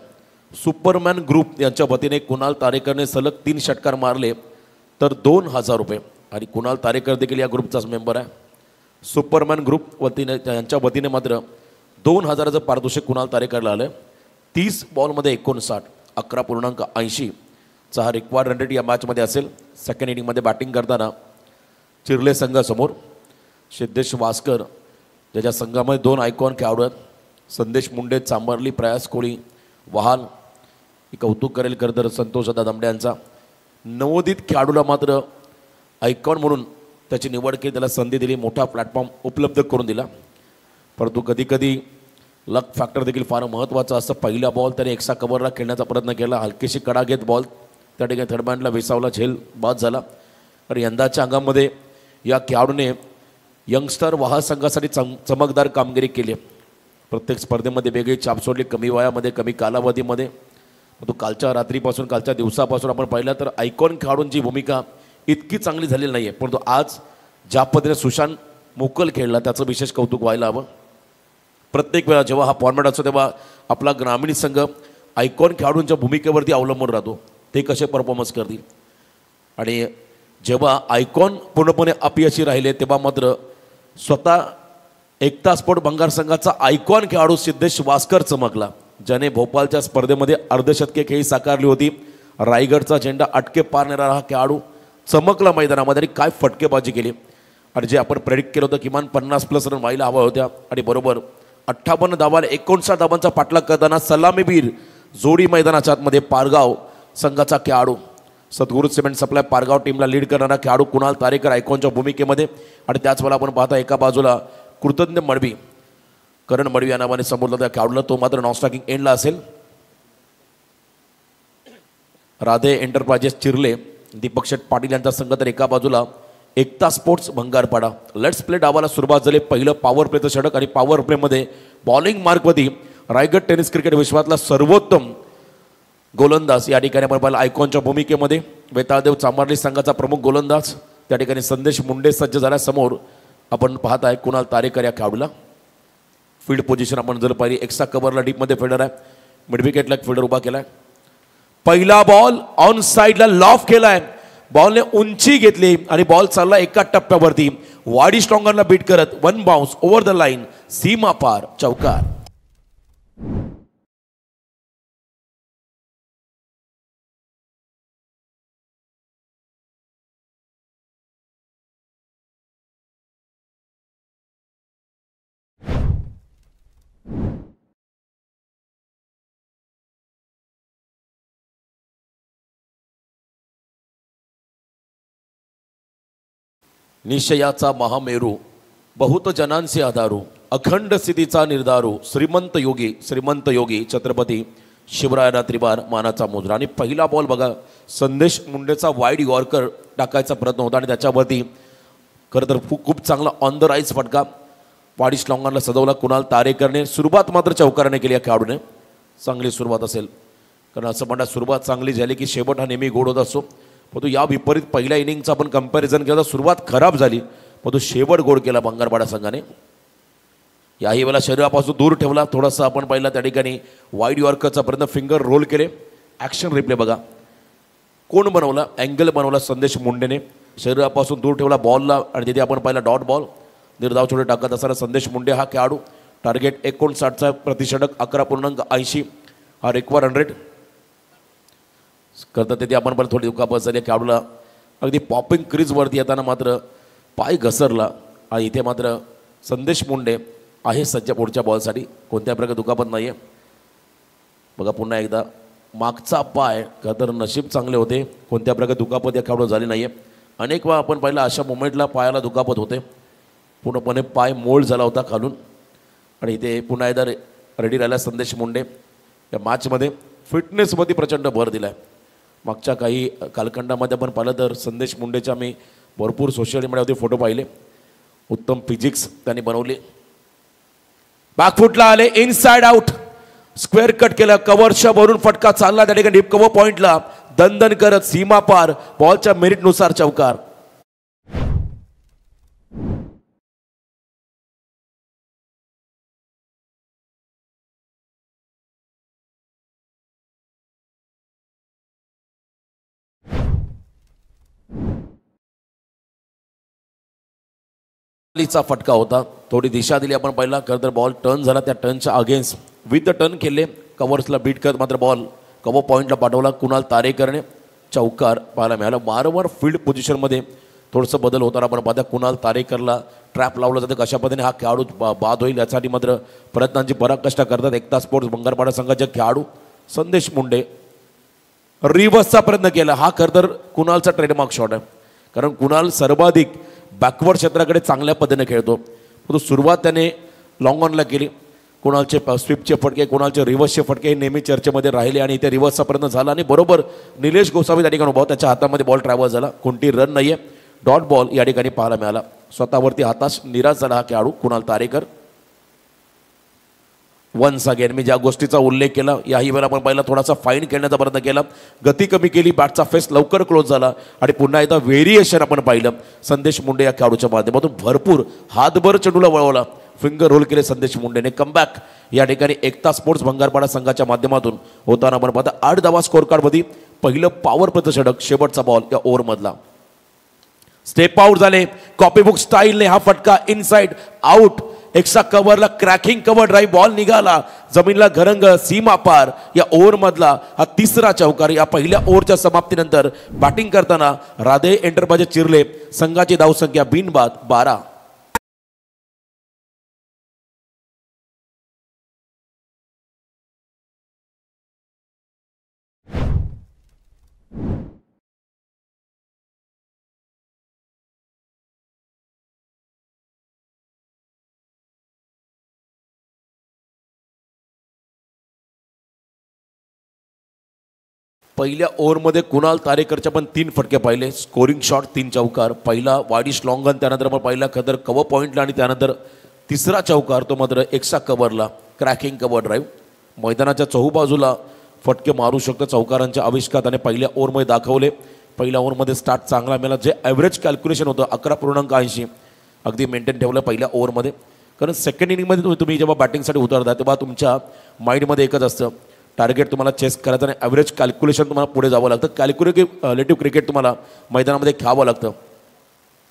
सुपरमॅन ग्रुप यांच्या वतीने कुणाल तारेकरने सलग 3 षटकार मारले तर 2000 रुपये. आणि कुणाल तारेकर देखील या ग्रुपचाच मेंबर आहे. सुपरमॅन ग्रुप वतीने यांच्या वतीने मात्र 2000चं पारितोषिक कुणाल तारेकरला आलं. 30 बॉलमध्ये 59, 11.80चा हा रिक्वायर्ड रन रेट या मॅचमध्ये असेल. सेकंड इनिंगमध्ये बॅटिंग करताना चिर्ले संघासमोर सिद्धेश वास्कर ज्याच्या संघामध्ये 2 आयकॉन खेळाडू आहेत. संदेश मुंडे, चांबर्ली, प्रयास कोळी, वहाल. ही कौतुक करेल खरं तर संतोषदा दामडे यांचा. नवोदित खेळाडूला मात्र आयकॉन म्हणून त्याची निवड केली, त्याला संधी दिली, मोठा प्लॅटफॉर्म उपलब्ध करून दिला. परंतु कधीकधी लक फॅक्टर देखील फार महत्त्वाचा असतं. पहिला बॉल त्याने एक्स्ट्रा कव्हरला खेळण्याचा प्रयत्न केला, हलकीशी कडा घेत बॉल त्या ठिकाणी थर्डमॅनला विसावला, झेल बाद झाला. आणि यंदाच्या अंगामध्ये या खेळाडूने यंगस्टर वहा संघासाठी चमकदार कामगिरी केली. प्रत्येक स्पर्धेमध्ये वेगळी छाप सोडली, कमी वयामध्ये, कमी कालावधीमध्ये. परंतु कालच्या रात्रीपासून, कालच्या दिवसापासून आपण पाहिलं तर आयकॉन खेळाडूंची भूमिका इतकी चांगली झालेली नाही आहे. परंतु आज ज्या पद्धतीने सुशांत मोकल खेळला त्याचं विशेष कौतुक व्हायला हवं. प्रत्येक वेळा जेव्हा हा फॉर्मॅट असतो तेव्हा आपला ग्रामीण संघ आयकॉन खेळाडूंच्या भूमिकेवरती अवलंबून राहतो, ते कसे परफॉर्मन्स करतील. आणि जेव्हा आयकॉन पूर्णपणे अपयशी राहिले तेव्हा मात्र स्वतः एकता स्पोर्ट भंगार संघाचा आयकॉन खेळाडू सिद्धेश वास्कर चमकला, ज्याने भोपाळच्या स्पर्धेमध्ये अर्धशतके खेळी साकारली होती. रायगडचा झेंडा अटके पार नेणारा हा खेळाडू चमकला मैदानामध्ये आणि काय फटकेबाजी केली. आणि जे आपण प्रेडिक्ट केलं होतं किमान 50+ रन व्हायला हव्या होत्या आणि बरोबर 58 धावाला 59 धावांचा पाठलाग करताना सलामीवीर जोडी मैदानाच्या आतमध्ये पारगाव संघाचा खेळाडू, सद्गुरू सिमेंट सप्लाय पारगाव टीमला लीड करणारा खेळाडू कुणाल तारेकर आयकॉनच्या भूमिकेमध्ये. आणि त्याच वेळेला आपण पाहता एका बाजूला कृतज्ञ मडवी, करण मडवी या नावाने संबोधला त्या खेळाडूला, तो मात्र नॉन स्ट्रायकिंग एंडला असेल. राधे एंटरप्राइजेस चिर्ले, दीपक शेठ पाटील यांचा संघ तर एका बाजूला Ekta sports Bhangarpada. Let's play डावाला सुरुवात झाली. पहिलं पॉवर प्लेचं षटक आणि पॉवर प्लेमध्ये बॉलिंग मार्कवरती रायगड टेनिस क्रिकेट विश्वातला सर्वोत्तम गोलंदाज या ठिकाणी आपण पाहिलं आयकॉनच्या भूमिकेमध्ये. वेताळदेव चांभारली संघाचा प्रमुख गोलंदाज त्या ठिकाणी संदेश मुंडे सज्ज झाल्यासमोर आपण पाहत आहे कुणाल तारेकर या खेळाडूला. फील्ड पोझिशन आपण जर पाहिली एक्स्ट्रा कव्हरला डीपमध्ये फिल्डर आहे, मिड विकेटला एक फिल्डर उभा केला आहे. पहिला बॉल ऑन साईडला लॉफ केला आहे, बॉलने उंची घेतली आणि बॉल चालला एका टप्प्यावरती वाडी स्ट्रॉंगरला बीट करत 1 बाउन्स ओव्हर द लाईन, सीमा पार, चौकार. निश्चयाचा महामेरू, बहुत जनांचे आधारू, अखंड स्थितीचा निर्धारू, श्रीमंत योगी छत्रपती शिवरायांना त्रिवार मानाचा मुजरा. आणि पहिला बॉल बघा, संदेश मुंडेचा वाईड यॉर्कर टाकायचा प्रयत्न होता आणि त्याच्यावरती खरं तर खूप चांगला ऑन द राईज फटका वाडी स्लॉंगरला सजवला कुणाल तारेकरने. सुरुवात मात्र चौकाराने केली या खेळाडूने. चांगली सुरुवात असेल, कारण असं म्हणतात सुरुवात चांगली झाली की शेवट हा नेहमी गोड होत असतो. परंतु या विपरीत पहिल्या इनिंगचा आपण कंपॅरिझन केलं तर सुरुवात खराब झाली, परंतु शेवट गोड केला भंगारपाडा संघाने. याही वेळेला शरीरापासून दूर ठेवला थोडासा आपण पाहिला त्या ठिकाणी वाईड यॉर्करचा पर्यंत फिंगर रोल केले. ॲक्शन रिप्ले बघा कोण बनवला अँगल बनवला संदेश मुंडेने शरीरापासून दूर ठेवला बॉलला आणि तिथे आपण पाहिला डॉट बॉल निर्धाव छोटे टाकत असताना संदेश मुंडे हा खेळाडू टार्गेट 59चा प्रतिषेधक 11.80 हा रिक्वायर 100 करतात. तिथे आपण पण थोडी दुखापत झाली खेळाडूला अगदी पॉपिंग क्रीजवरती येताना मात्र पाय घसरला आणि इथे मात्र संदेश मुंडे आहे सज्ज पुढच्या बॉलसाठी कोणत्या प्रकारे दुखापत नाही आहे. बघा पुन्हा एकदा मागचा पाय का तर नशीब चांगले होते कोणत्या प्रकारे दुखापत या खेळाडू झाली नाही आहे. अनेक वेळा आपण पाहिलं अशा मोमेंटला पायाला दुखापत होते पूर्णपणे पाय मोल्ड झाला होता खालून आणि इथे पुन्हा एकदा रेडी राहिला संदेश मुंडे. या मॅचमध्ये फिटनेसमध्ये प्रचंड भर दिला आहे. मागच्या काही कालखंडामध्ये आपण पाहिलं तर संदेश मुंडेचे आम्ही भरपूर सोशल मीडियावरती फोटो पाहिले. उत्तम फिजिक्स त्यांनी बनवली. बॅकफुटला आले इनसाइड आउट स्क्वेअर कट केलं कव्हरच्या भरून फटका चालला त्या ठिकाणी कव्हर पॉईंटला दणदण करत सीमा पार बॉलच्या मेरिटनुसार चौकार. चा फटका होता थोडी दिशा दिली आपण पहिला खरं तर बॉल टर्न झाला त्या टर्नच्या अगेन्स्ट विथ द टर्न केले कव्हर्सला बीट करत मात्र बॉल कव्हर पॉईंटला पाठवला कुणाल तारेकरने चौकार पाहायला मिळाला. वारंवार फील्ड पोझिशनमध्ये थोडंसं बदल होताना आपण पाहता कुणाल तारेकरला ट्रॅप लावलं जातं कशा पद्धतीने हा खेळाडू बाद होईल यासाठी मात्र प्रयत्नांची पराकाष्ठ करतात. एकता स्पोर्ट्स बंगारपाडा संघाचे खेळाडू संदेश मुंडे रिव्हर्सचा प्रयत्न केला. हा खरं तर कुणालचा ट्रेडमार्क शॉट आहे कारण कुणाल सर्वाधिक बॅकवर्ड क्षेत्राकडे चांगल्या पद्धतीने खेळतो. परंतु सुरुवात त्याने लॉंग ऑनला केली. कुणालचे स्वीपचे फटके कुणालचे रिव्हर्सचे फटके हे नेहमी चर्चेमध्ये राहिले आणि इथे रिव्हर्सचा प्रयत्न झाला आणि बरोबर निलेश गोसावी त्या ठिकाणी उभा त्याच्या हातामध्ये बॉल ट्रॅव्हल झाला. कोणती रन नाही आहे डॉट बॉल या ठिकाणी पाहायला मिळाला. स्वतःवरती हाताश निराश झाला हा खेळाडू कुणाल तारेकर. वन्स अगेन मी ज्या गोष्टीचा उल्लेख केला याही वेळेला आपण पहिला थोडासा फाईन खेळण्याचा प्रयत्न केला गती कमी केली बॅटचा फेस लवकर क्लोज झाला आणि पुन्हा एकदा व्हेरिएशन आपण पाहिलं संदेश मुंडे या खेळाडूच्या माध्यमातून भरपूर हातभर चेंडूला वळवला फिंगर रोल केले संदेश मुंडेने. कमबॅक या ठिकाणी एकता स्पोर्ट्स भंगारपाडा संघाच्या माध्यमातून होताना आपण पाहता 8 धावा स्कोर कार्डमध्ये पहिलं पॉवर प्रतिषेधक शेवटचा बॉल या ओव्हरमधला. स्टेप आउट झाले कॉपीबुक स्टाईलने हा फटका इनसाइड आउट एक्स्ट्रा कव्हरला क्रॅकिंग कव्हर ड्राईव्ह बॉल निघाला जमीनला घरंग सीमा पार या ओव्हरमधला हा तिसरा चौकार. या पहिल्या ओव्हरच्या समाप्तीनंतर बॅटिंग करताना राधे एंटरप्राइजेस चिरले संघाची धावसंख्या बिनबाद 12. पहिल्या ओव्हरमध्ये कुणाल तारेकरच्या पण 3 फटके पाहिले स्कोरिंग शॉट 3 चौकार. पहिला वाडिश लॉंग गन त्यानंतर आपण पहिला खदर कव्हर पॉईंटला आणि त्यानंतर तिसरा चौकार तो मात्र एक्स्ट्रा कव्हरला क्रॅकिंग कव्हर ड्राईव्ह. मैदानाच्या चहूबाजूला फटके मारू शकतो चौकारांच्या आविष्कार आणि पहिल्या ओव्हरमध्ये दाखवले. पहिल्या ओव्हरमध्ये स्टार्ट चांगला मिळाला जे ॲव्हरेज कॅल्क्युलेशन होतं 11.80 अगदी मेंटेन ठेवलं पहिल्या ओव्हरमध्ये. कारण सेकंड इनिंगमध्ये तुम्ही जेव्हा बॅटिंगसाठी उतरता तेव्हा तुमच्या माइंडमध्ये एकच असतं टार्गेट तुम्हाला चेस करायचं आणि ॲव्हरेज कॅल्क्युलेशन तुम्हाला पुढे जावं लागतं. कॅल्क्युलेटिव्ह क्रिकेट तुम्हाला मैदानामध्ये खेळावं लागतं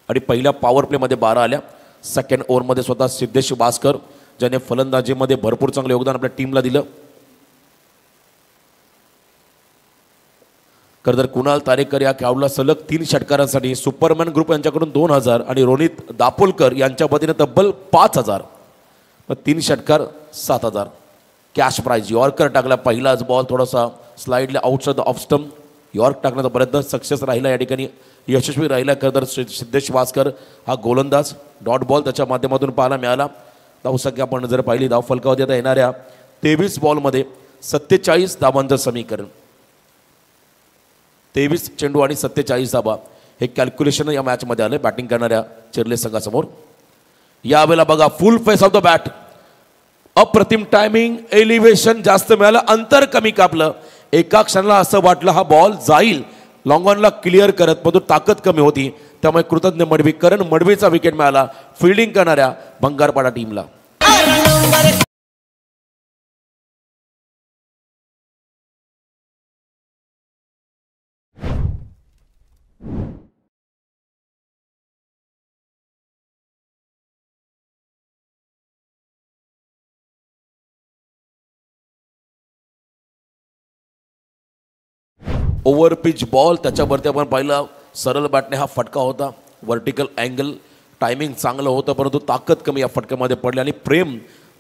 आणि पहिल्या पॉवर प्लेमध्ये 12 आल्या. सेकंड ओव्हरमध्ये स्वतः सिद्धेश वास्कर ज्याने फलंदाजीमध्ये भरपूर चांगलं योगदान आपल्या टीमला दिलं. खरं तर कुणाल तारेकर या खेळाडूला सलग 3 षटकारांसाठी सुपरमॅन ग्रुप यांच्याकडून 2000 आणि रोनित दापोलकर यांच्या वतीने तब्बल 5000 3 षटकार 7000 कॅश प्राईज. यॉर्कर टाकला पहिलाच बॉल थोडासा स्लाइडला आउटसाइड ऑफ स्टंप यॉर्क टाकण्याचा प्रयत्न सक्सेस राहिला या ठिकाणी यशस्वी राहिला. खरं तर सिद्धेश वास्कर हा गोलंदाज डॉट बॉल त्याच्या माध्यमातून पाहायला मिळाला. धावसंख्या आपण जर पाहिली धाव फलकावरती आता येणाऱ्या 23 बॉलमध्ये 47 धावांचं समीकरण 23 चेंडू आणि 47 धावा हे कॅल्क्युलेशन या मॅचमध्ये आलं बॅटिंग करणाऱ्या चिरले संघासमोर. यावेळेला बघा फुल फेस ऑफ द बॅट अप्रतिम टायमिंग एलिव्हेशन जास्त मिळालं अंतर कमी कापलं. एका क्षणाला असं वाटलं हा बॉल जाईल लॉंग ऑनला क्लिअर करत परंतु ताकद कमी होती त्यामुळे कृतज्ञ मडवी करण मडवीचा विकेट मिळाला फिल्डिंग करणाऱ्या भंगारपाडा टीमला. ओव्हर पिच बॉल, त्याच्यावरती आपण पाहिलं सरळ बॅटने हा फटका होता. व्हर्टिकल अँगल टायमिंग चांगलं होतं, परंतु ताकद कमी या फटक्यामध्ये पडली आणि प्रेम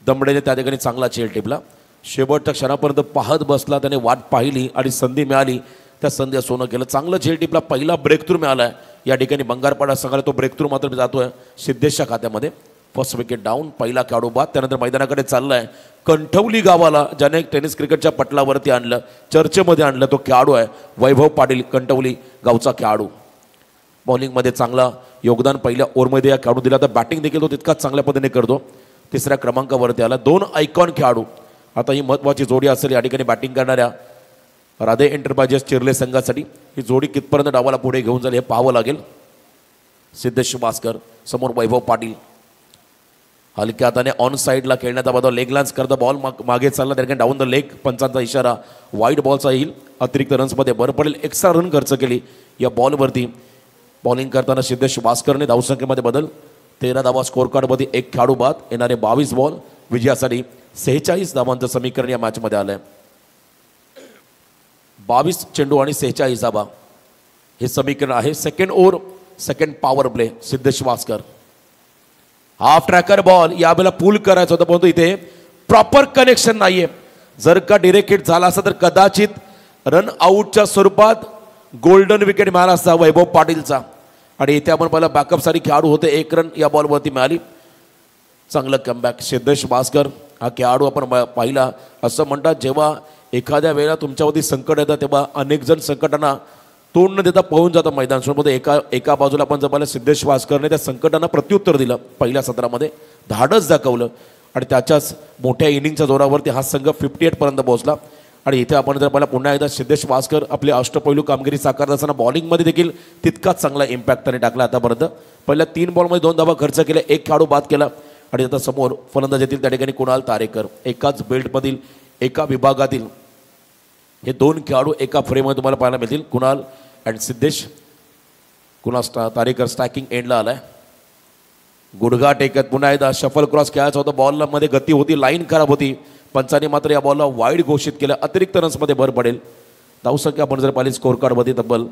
दमडेने त्या ठिकाणी चांगला चेल टिपला. शेवटच्या क्षणापर्यंत पाहत बसला, त्याने वाट पाहिली आणि संधी मिळाली त्या संधी सोनं केलं. चांगलं झेल टिपला, पहिला ब्रेक थ्रू मिळाला आहे या ठिकाणी बंगारपाडा संघाला. तो ब्रेक थ्रू मात्र जातोय सिद्धेशच्या खात्यामध्ये. फर्स्ट विकेट डाऊन, पहिला खेळाडू बाद. त्यानंतर मैदानाकडे चाललाय कंठवली गावाला, ज्याने टेनिस क्रिकेटच्या पटलावरती आणलं, चर्चेमध्ये आणलं, तो खेळाडू आहे वैभव पाटील, कंठवली गावचा खेळाडू. बॉलिंगमध्ये चांगला योगदान पहिल्या ओव्हरमध्ये या खेळाडू दिला, तर बॅटिंग देखील तो तितकाच चांगल्या पद्धतीने करतो. तिसऱ्या क्रमांकावरती आला. 2 आयकॉन खेळाडू. आता ही महत्त्वाची जोडी असेल या ठिकाणी बॅटिंग करणाऱ्या राधे एंटरप्राइजेस चिर्ले संघासाठी. ही जोडी कितपर्यंत डावाला पुढे घेऊन जाईल हे पाहावं लागेल. सिद्धेश भास्कर समोर वैभव पाटील. हलक्या हाताने ऑन साईडला खेळण्यात आला, लेग लान्स करता बॉल मागे चालला, त्या ठिकाणी डाऊन द लेग. पंचांचा इशारा वाईड बॉलचा येईल. अतिरिक्त रन्समध्ये भर पडेल. एक्स्ट्रा रन खर्च केली या बॉलवरती. बॉलिंग करताना सिद्धेश भास्करने धावसंख्येमध्ये बदल. 13 धावा स्कोर कार्डमध्ये 1 खेळाडू बाद. येणारे 22 बॉल विजयासाठी 46 धावांचं समीकरण या मॅचमध्ये आलंय. 22 चेंडू आणि 46 धावा हे समीकरण आहे. Second over, second power play. Siddhesh Bhaskar half tracker ball यावेळेला पूल करायचं होतं, परंतु इथे प्रॉपर कनेक्शन नाहीये. जर का डिरेक्ट हिट झाला असता तर कदाचित रन आउटच्या स्वरूपात गोल्डन विकेट मिळाला असता वैभव पाटीलचा. आणि इथे आपण पहिला बॅकअपसाठी खेळाडू होते, 1 रन या बॉलवरती मिळाली. चांगलं कमबॅक. सिद्धेश भास्कर हा खेळाडू आपण पाहिला. असं म्हणतात जेव्हा एखाद्या वेळेला तुमच्यावरती संकट येतं तेव्हा अनेक जण संकटांना तोंड न देता पळून जातं मैदान सोडून. एका बाजूला आपण जर पाहिलं सिद्धेश भास्करने त्या संकटांना प्रत्युत्तर दिलं. पहिल्या सत्रामध्ये धाडस दाखवलं आणि त्याच्याच मोठ्या इनिंगच्या जोरावरती हा संघ 58 पर्यंत पोहोचला. आणि इथे आपण जर पाहिलं पुन्हा एकदा सिद्धेश भास्कर आपली अष्टपैलू कामगिरी साकारत असताना बॉलिंगमध्ये देखील तितकाच चांगला इम्पॅक्ट त्याने टाकला आतापर्यंत. पहिल्या 3 बॉलमध्ये 2 धावा खर्च केल्या, 1 खेळाडू बाद केला. आणि आता समोर फलंदाज येतील त्या ठिकाणी कुणाल तारेकर. एकाच बेल्टमधील एका विभागातील हे 2 खेळाडू एका फ्रेममध्ये तुम्हाला पाहायला मिळतील. कुणाल अँड सिद्धेश. कुणाल तारेकर स्टॅकिंग एंडला आलाय. गुडघा टेकत पुन्हा एकदा शफल क्रॉस खेळायचा होता. बॉलला मध्ये गती होती, लाईन खराब होती. पंचाने मात्र या बॉलला वाईड घोषित केलं. अतिरिक्त रन्समध्ये भर पडेल. धावसंख्या आपण जर पाहिली स्कोर कार्डमध्ये तब्बल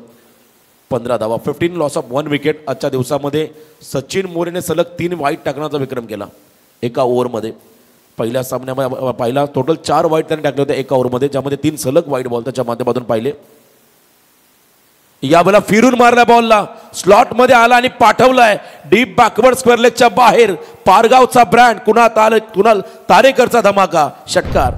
15 धावा. 15 लॉस ऑफ 1 विकेट. आजच्या दिवसामध्ये सचिन मोरेने सलग 3 वाईट टाकण्याचा विक्रम केला एका ओव्हरमध्ये. पहिल्या सामन्यामध्ये पहिला टोटल 4 वाईट त्याने टाकले होते एका ओव्हरमध्ये, ज्यामध्ये 3 सलग वाईट बॉल त्याच्या माध्यमातून पाहिले. यावेळेला फिरून मारला बॉलला, स्लॉट मध्ये आला आणि पाठवलाय डीप बॅकवर्ड स्क्वेअर लेगच्या बाहेर. पारगावचा ब्रँड कुणाल तारेकरचा धमाका षटकार.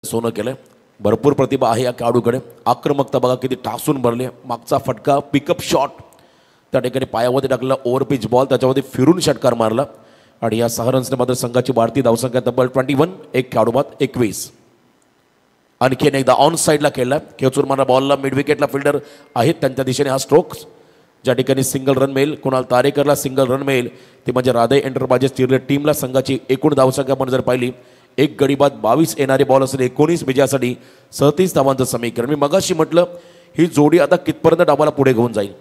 सोनं केलंय. भरपूर प्रतिभा आहे या खेळाडूकडे. आक्रमकता बघा किती ठासून भरले. मागचा फटका पिकअप शॉट त्या ठिकाणी पायावरती टाकलेला ओव्हर पिच बॉल, त्याच्यावरती फिरून षटकार मारला. आणि या 6 रन्सने मात्र संघाची वाढती धावसंख्या तब्बल 21. 1 खेळाडू बाद 21. आणखीन एकदा ऑन साईडला खेळला. खेचून मारला बॉलला. मिड विकेटला फिल्डर आहेत त्यांच्या दिशेने हा स्ट्रोक्स. ज्या ठिकाणी सिंगल रन मिळेल कुणाल तारेकरला, सिंगल रन मिळेल ते म्हणजे राधे एंटरप्राइजेस चिर्ले टीमला. संघाची एकूण धावसंख्या आपण जर पाहिली 1 गडी बाद 22 येणारे बॉल असेल 19 विजयासाठी 37 धावांचं समीकरण. मी मगाशी म्हटलं ही जोडी आता कितपर्यंत डावाला पुढे घेऊन जाईल,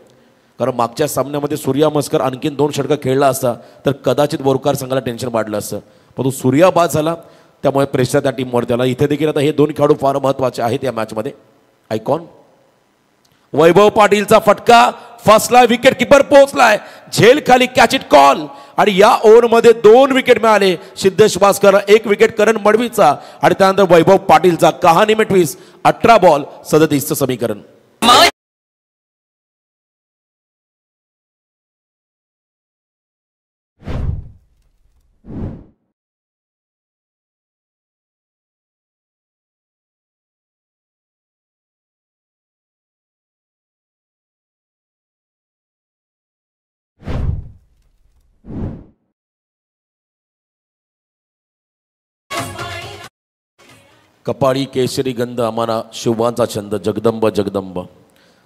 कारण मागच्या सामन्यामध्ये सूर्या मस्कर आणखीन 2 षटकं खेळला असता तर कदाचित बोरकार संघाला टेन्शन वाढलं असतं. परंतु सूर्या बाद झाला त्यामुळे प्रेशर त्या टीमवरती आला. इथे देखील आता हे 2 खेळाडू फार महत्त्वाचे आहेत या मॅचमध्ये. आयकॉन वैभव पाटीलचा फटका फसला. विकेट किपर पोहोचलाय झेल खाली. Catch it call. आणि या ओव्हरमध्ये 2 विकेट मिळाले सिद्धेश भास्कर. 1 विकेट करण मडवीचा आणि त्यानंतर वैभव पाटीलचा. कहाणी में ट्विस्ट. 18 बॉल 37चं समीकरण. कपाळी केशरी गंध आम्हाला शिवांचा छंद जगदंब जगदंब.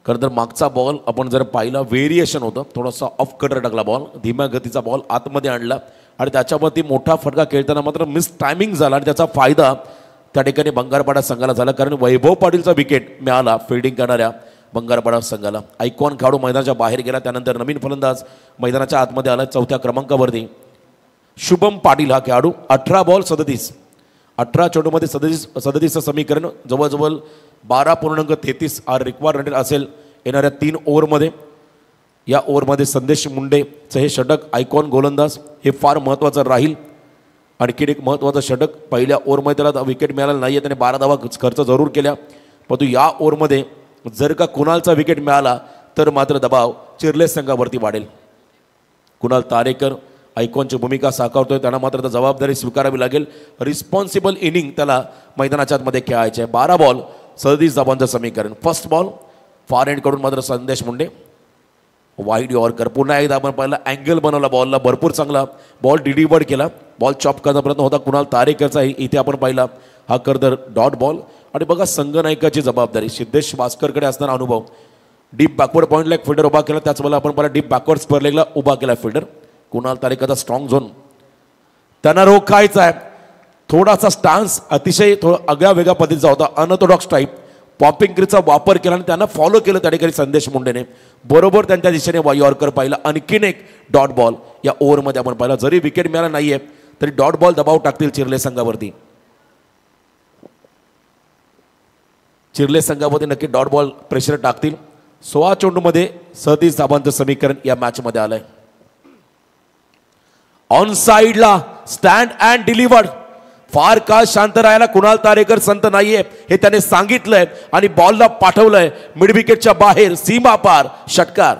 खरं तर मागचा बॉल आपण जर पाहिला व्हेरिएशन होतं, थोडासा ऑफ कटर टाकला बॉल, धीम्या गतीचा बॉल आतमध्ये आणला आणि त्याच्यावरती मोठा फटका खेळताना मात्र मिस टायमिंग झाला आणि त्याचा फायदा त्या ठिकाणी बंगारपाडा संघाला झाला. कारण वैभव पाटीलचा विकेट मिळाला फिल्डिंग करणाऱ्या बंगारपाडा संघाला. आयकॉन खेळाडू मैदानाच्या बाहेर गेला. त्यानंतर नवीन फलंदाज मैदानाच्या आतमध्ये आला चौथ्या क्रमांकावरती शुभम पाटील हा खेळाडू. 18 बॉल 37, 18 चेंडूमध्ये 37चं समीकरण जवळजवळ 12.33 रिक्वायर्ड रन असेल येणाऱ्या 3 ओव्हरमध्ये. या ओव्हरमध्ये संदेश मुंडेचं हे षटक आयकॉन गोलंदाज हे फार महत्त्वाचं राहील. आणखीन एक महत्त्वाचं षटक पहिल्या ओव्हरमध्ये त्याला विकेट मिळाला नाही आहे, त्याने 12 धावा खर्च जरूर केल्या. परंतु या ओव्हरमध्ये जर का कुणालचा विकेट मिळाला तर मात्र दबाव चिर्ले संघावरती वाढेल. कुणाल तारेकर आयकॉनची भूमिका साकारतोय, त्यांना मात्र जबाबदारी स्वीकारावी लागेल. रिस्पॉन्सिबल इनिंग त्याला मैदानाच्या आतमध्ये खेळायचे आहे. 12 बॉल 37 धावांचं समीकरण. फर्स्ट बॉल फार एंडकडून मात्र संदेश मुंडे वाईड यॉर्कर. पुन्हा एकदा आपण पाहिला अँगल बनवला बॉलला, भरपूर चांगला बॉल डिलिव्हर्ड केला. बॉल चॉप करण्याचा प्रयत्न होता कुणाल तारेकरचा, इथे आपण पाहिला हा करदर डॉट बॉल. आणि बघा संघनायकाची जबाबदारी सिद्धेश वास्करकडे असणारा अनुभव. डीप बॅकवर्ड पॉईंटला एक फिल्डर उभा केला, त्याच वेळेला आपण पाहिला डीप बॅकवर्ड स्क्वेअर लेगला उभा केला फिल्डर. कुणाल तारेकरचा स्ट्रॉंग झोन त्यांना रोखायचा आहे. थोडासा स्टान्स अतिशय आगळ्या वेगळ्या पद्धतीचा होता, अनऑर्थोडॉक्स टाईप. पॉपिंग क्रीजचा वापर केला आणि त्यांना फॉलो केलं त्या ठिकाणी संदेश मुंडेने. बरोबर त्यांच्या दिशेने यॉर्कर पाहिला. आणखीन एक डॉट बॉल या ओव्हरमध्ये आपण पाहिला. जरी विकेट मिळाला नाहीये तरी डॉट बॉल दबाव टाकतील चिर्ले संघावरती. चिर्ले संघामध्ये नक्की डॉट बॉल प्रेशर टाकतील. 16 चेंडूमध्ये 37 धावांचं समीकरण या मॅचमध्ये आलंय. ऑन साइडला स्टँड अँड डिलिव्हर्ड. फार काळ शांत राहायला कुणाल तारेकर संत नाहीये हे त्याने सांगितलंय आणि बॉलला पाठवलंय मिड विकेटच्या बाहेर सीमा पार षटकार.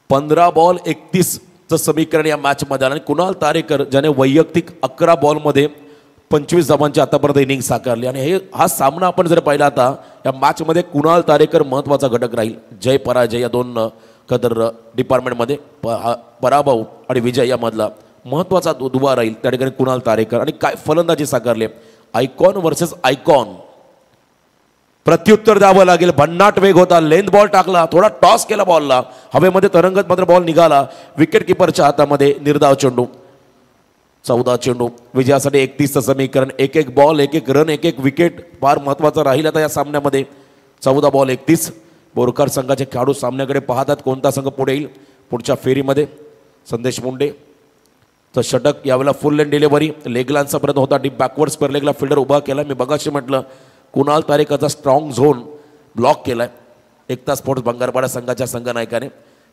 पंधरा बॉल 31चं समीकरण या मॅचमध्ये आलं. आणि कुणाल तारेकर ज्याने वैयक्तिक 11 बॉलमध्ये 25 धावांची आतापर्यंत इनिंग साकारली. आणि हा सामना आपण जर पाहिला आता या मॅचमध्ये कुणाल तारेकर महत्त्वाचा घटक राहील. जय पराजय या दोन कदर डिपार्टमेंटमध्ये पराभव आणि विजय यामधला महत्त्वाचा दुवा राहील त्या ठिकाणी कुणाल तारेकर. आणि काय फलंदाजी साकारली. Icon versus icon. प्रत्युत्तर द्यावं लागेल. भन्नाट वेग होता. लेंथ बॉल टाकला, थोडा टॉस केला बॉलला, हवेमध्ये तरंगत मात्र बॉल निघाला. विकेट किपरच्या हातामध्ये निर्धाव चेंडू. 14 चेंडू विजयासाठी 31चं समीकरण. एक एक बॉल, एक एक रन, एक एक विकेट फार महत्त्वाचं राहील आता या सामन्यामध्ये. 14 बॉल 31. बोरकर संघाचे खेळाडू सामन्याकडे पाहतात कोणता संघ पुढे येईल पुढच्या फेरीमध्ये. संदेश मुंडे तर षटक यावेळेला फुल लेन डिलिव्हरी. लेगलांचा प्रयत्न होता, डीप बॅकवर्ड स्क्वेअर लेगला फिल्डर उभा केला. मी बघाशी म्हटलं कुणाल तारेकरचा स्ट्रॉंग झोन ब्लॉक केलाय एकता स्पोर्ट्स बंगारपाडा संघाच्या संघनायकाने.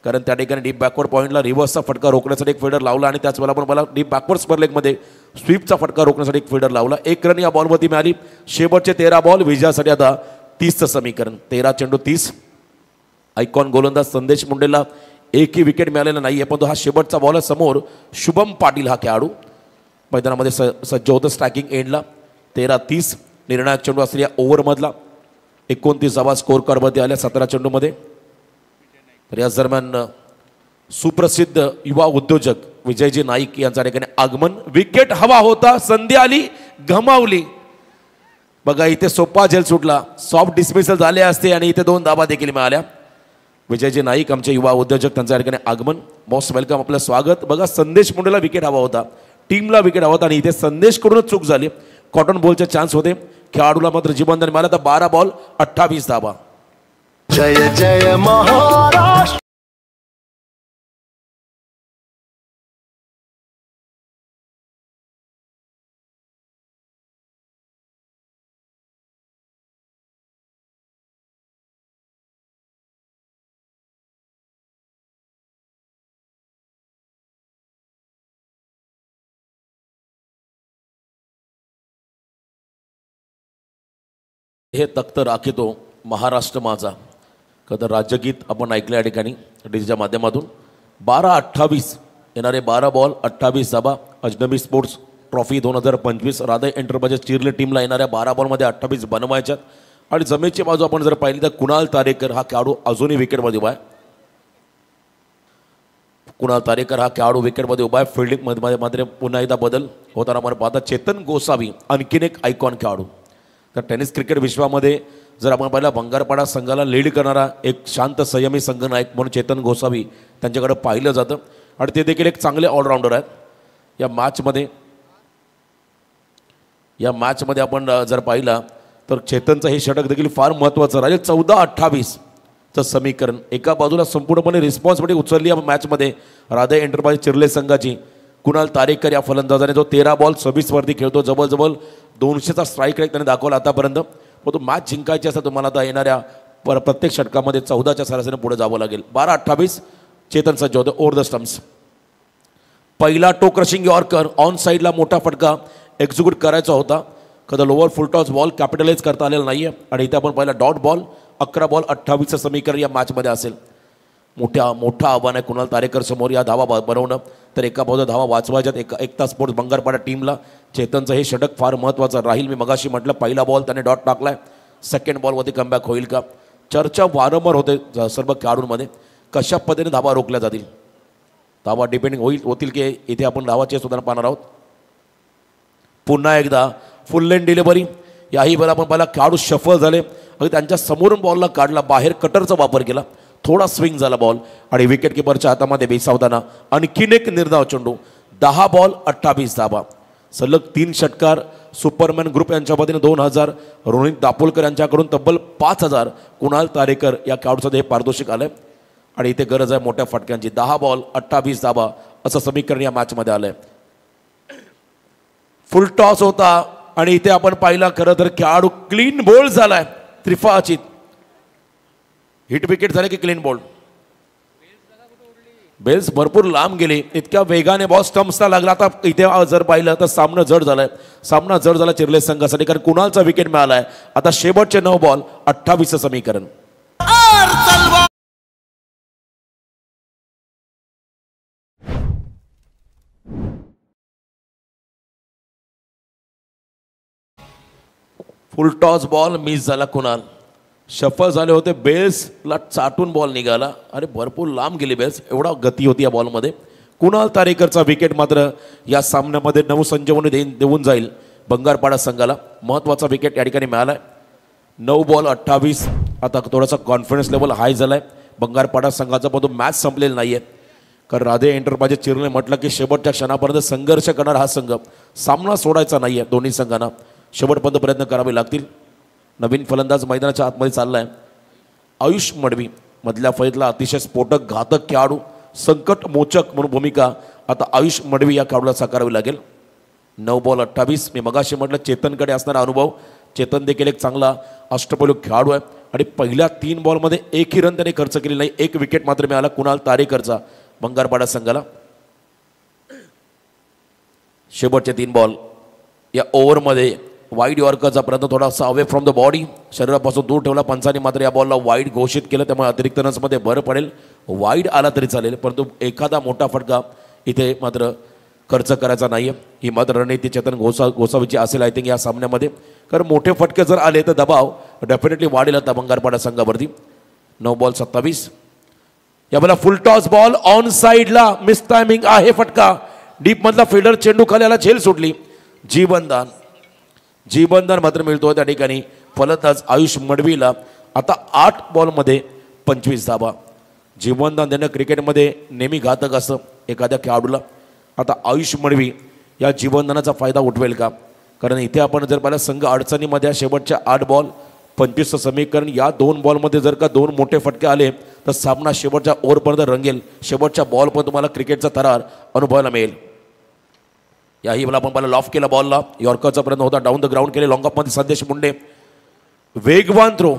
कारण त्या ठिकाणी डीप बॅकवर्ड पॉईंटला रिव्हर्सचा फटका रोखण्यासाठी एक फिल्डर लावला आणि त्याच वेळेला आपण मला डीप बॅकवर्ड स्क्वेअर लेगमध्ये स्वीपचा फटका रोखण्यासाठी एक फिल्डर लावला. 1 रन या बॉलवरती मिळाली. शेवटचे 13 बॉल विजयासाठी आता 30चं समीकरण. 13 चेंडू 30. आयकॉन गोलंदाज संदेश मुंडेला एकही विकेट मिळालेला नाही आहे. पण हा शेवटचा बॉल आहे. समोर शुभम पाटील हा खेळाडू मैदानामध्ये सज्ज होतं स्ट्रायकिंग एंडला. 13-30 निर्णायक चेंडू असलेल्या ओव्हरमधला 29 धावा स्कोर कार्डमध्ये आल्या 17 चेंडूमध्ये. तर याच दरम्यान सुप्रसिद्ध युवा उद्योजक विजयजी नाईक यांच्या ठिकाणी आगमन. विकेट हवा होता, संधी आली, गमावली. बघा इथे सोपा झेल सुटला. सॉफ्ट डिस्मिसल झाले असते आणि इथे 2 धावा देखील मिळाल्या. विजयजी नाईक आमचे युवा उद्योजक त्यांच्या ठिकाणी आगमन. मोस्ट वेलकम, आपलं स्वागत. बघा संदेश मुंडेला विकेट हवा होता, टीमला विकेट हवा होता आणि इथे संदेशकडूनच चूक झाली. कॉटन बॉलचे चान्स होते. खेळाडूला मात्र जीवनदान मिळालं. तर 12 बॉल 28 धावा. जय जय महाराष्ट्र. हे तख्त राखितो महाराष्ट्र माझा. तर राज्यगीत आपण ऐकलं या ठिकाणी डीजेच्या माध्यमातून. 12-28 येणारे 12 बॉल 28 धाबा. अजनबी sports trophy 2025 Radhe enterprises Chirle टीमला येणाऱ्या 12 बॉलमध्ये 28 बनवायच्यात. आणि जमेची बाजू आपण जर पाहिली तर कुणाल तारेकर हा खेळाडू अजूनही विकेटमध्ये उभा आहे. कुणाल तारेकर हा खेळाडू विकेटमध्ये उभा आहे. फिल्डिंग मध्ये मात्र पुन्हा एकदा बदल होताना आपण पाहता. चेतन गोसावी आणखीन एक आयकॉन खेळाडू. तर टेनिस क्रिकेट विश्वामध्ये जर आपण पाहिला बंगारपाडा संघाला लीड करणारा एक शांत संयमी संघनायक म्हणून चेतन गोसावी त्यांच्याकडे पाहिलं जातं. आणि ते देखील एक चांगले ऑलराऊंडर आहेत. या मॅचमध्ये आपण जर पाहिला तर चेतनचं हे षटक देखील फार महत्त्वाचं राहील. 14-28चं समीकरण. एका बाजूला संपूर्णपणे रिस्पॉन्सिबिलिटी उचलली या मॅचमध्ये राधे एंटरप्राइज चिरले संघाची. कुणाल तारेकर या फलंदाजाने जो 13 बॉल 26 वरती खेळतो. जवळजवळ 200चा स्ट्राईक रेट त्याने दाखवला आतापर्यंत. पण तो मॅच जिंकायची असं तुम्हाला आता येणाऱ्या प्रत्येक षटकामध्ये 14च्या सरासरीने पुढे जावं लागेल. 12-28 चेतन सज्ज होतं ओव्हर द स्टम्प्स. पहिला टो क्रशिंग यॉर्कर ऑन साईडला मोठा फटका एक्झिक्यूट करायचा होता. कदा लोअर फुलटॉस बॉल कॅपिटलाइज करता आलेला नाही आहे. आणि इथे आपण पहिला डॉट बॉल 11 बॉल 28चं समीकरण या मॅचमध्ये असेल. मोठा आव्हान आहे कुणाल तारेकर समोर या धावा बनवणं. तर एका बाजूला धावा वाचवायच्यात एकता स्पोर्ट्स बंगारपाडा टीमला. चेतनचं हे षटक फार महत्त्वाचं राहील. मी मगाशी म्हटलं पहिला बॉल त्याने डॉट टाकलाय. सेकंड बॉलवरती कमबॅक होईल का. चर्चा वारंवार होते सर्व खेळाडूंमध्ये कशा पद्धतीने धावा रोखल्या जातील. धावा डिपेंडिंग होतील की इथे आपण धावाचे सुद्धा पाहणार आहोत. पुन्हा एकदा फुल लेन डिलिव्हरी. याही वेळेला आपण पहिला खेळाडू शफल झाले. अगदी त्यांच्या समोरून बॉलला काढला. बाहेर कटरचा वापर केला. थोडा स्विंग झाला बॉल आणि विकेट किपरच्या हातामध्ये बेसावताना आणखीन एक निर्धाव चेंडू. 10 बॉल 28 धाबा. सलग 3 षटकार सुपरमॅन ग्रुप यांच्या वतीने 2000. रोहित दापोलकर यांच्याकडून तब्बल 5000. कुणाल तारेकर या खेळाडूचं हे पारितोषिक आलंय. आणि इथे गरज आहे मोठ्या फटक्यांची. 10 बॉल 28 धाबा असं समीकरण या मॅचमध्ये आलंय. फुल टॉस होता आणि इथे आपण पाहिला खरं तर खेळाडू क्लीन बोल्ड झालाय. त्रिफाचित हिट विकेट झाले की क्लीन बोल्ड. बेल्स भरपूर लांब गेले. इतक्या वेगाने बॉल स्टम्प्सला लागला. आता इथे जर पाहिलं तर सामना जड झाला चिरले संघासाठी. कारण कुणालचा विकेट मिळालाय. आता शेवटचे 9 बॉल 28चं समीकरण. फुल टॉस बॉल मिस झाला. कुणाल शफल झाले होते. बेल्सला चाटून बॉल निघाला. अरे भरपूर लांब गेली बेल्स. एवढा गती होती या बॉलमध्ये. कुणाल तारेकरचा विकेट मात्र या सामन्यामध्ये नवसंजीवनी देऊन जाईल बंगारपाडा संघाला. महत्त्वाचा विकेट या ठिकाणी मिळाला आहे. 9 बॉल 28. आता थोडासा कॉन्फिडन्स लेवल हाय झाला आहे बंगारपाडा संघाचा. पण तो मॅच संपलेला नाही आहे. कारण राधे एंटरप्राइजेस चिरले म्हटलं की शेवटच्या क्षणापर्यंत संघर्ष करणारा हा संघ. सामना सोडायचा नाही आहे. दोन्ही संघांना शेवटपर्यंत प्रयत्न करावे लागतील. नवीन फलंदाज मैदानाच्या आतमध्ये चालला आहे. आयुष मडवी मधल्या फळीतला अतिशय स्फोटक घातक खेळाडू. संकट मोचक म्हणून भूमिका आता आयुष मडवी या खेळाडूला साकारावी लागेल. 9 बॉल 28. मी मगाशी म्हटलं चेतनकडे असणारा अनुभव. चेतन देखील एक चांगला अष्टपैलू खेळाडू आहे. आणि पहिल्या 3 बॉलमध्ये एकही रन त्याने खर्च केली नाही. 1 विकेट मात्र मिळाला कुणाल तारेकरचा बंगारपाडा संघाला. शेवटचे 3 बॉल या ओव्हरमध्ये वाईड यॉर्करचा प्रयत्न थोडासा अवे फ्रॉम द बॉडी शरीरापासून दूर ठेवला पंचांनी. मात्र या बॉलला वाईड घोषित केलं. त्यामुळे अतिरिक्त रन्समध्ये भर पडेल. वाईड आला तरी चालेल परंतु एखादा मोठा फटका इथे मात्र खर्च करायचा नाही आहे. ही मात्र रणनीती चेतन गोसावीची असेल आय थिंक या सामन्यामध्ये. कारण मोठे फटके जर आले तर दबाव डेफिनेटली वाढेल आता बंगारपाडा संघावरती. 9 बॉल 27. यावेळेला फुल टॉस बॉल ऑन साईडला मिस टायमिंग आहे. फटका डीप मधला फिल्डर चेंडू खाली आला. झेल सुटली. जीवनदान मात्र मिळतो त्या ठिकाणी फलंदाज आयुष मडवीला. आता 8 बॉलमध्ये 25 धाबा. जीवनदान देणं क्रिकेटमध्ये नेहमी घातक असतं एखाद्या खेळाडूला. आता आयुष मडवी या जीवनदानाचा फायदा उठवेल का. कारण इथे आपण जर पाहिलं संघ अडचणीमध्ये शेवटच्या 8 बॉल 25चं समीकरण. या 2 बॉलमध्ये जर का 2 मोठे फटके आले तर सामना शेवटच्या ओव्हरपर्यंत रंगेल. शेवटच्या बॉलपर्यंत तुम्हाला क्रिकेटचा थरार अनुभवायला मिळेल. याही वेळेला आपण पहिला लॉफ केला बॉलला. यॉर्करचा प्रयत्न होता. डाऊन द ग्राउंड केले. लॉंग ऑफमध्ये संदेश मुंडे. वेगवान थ्रो.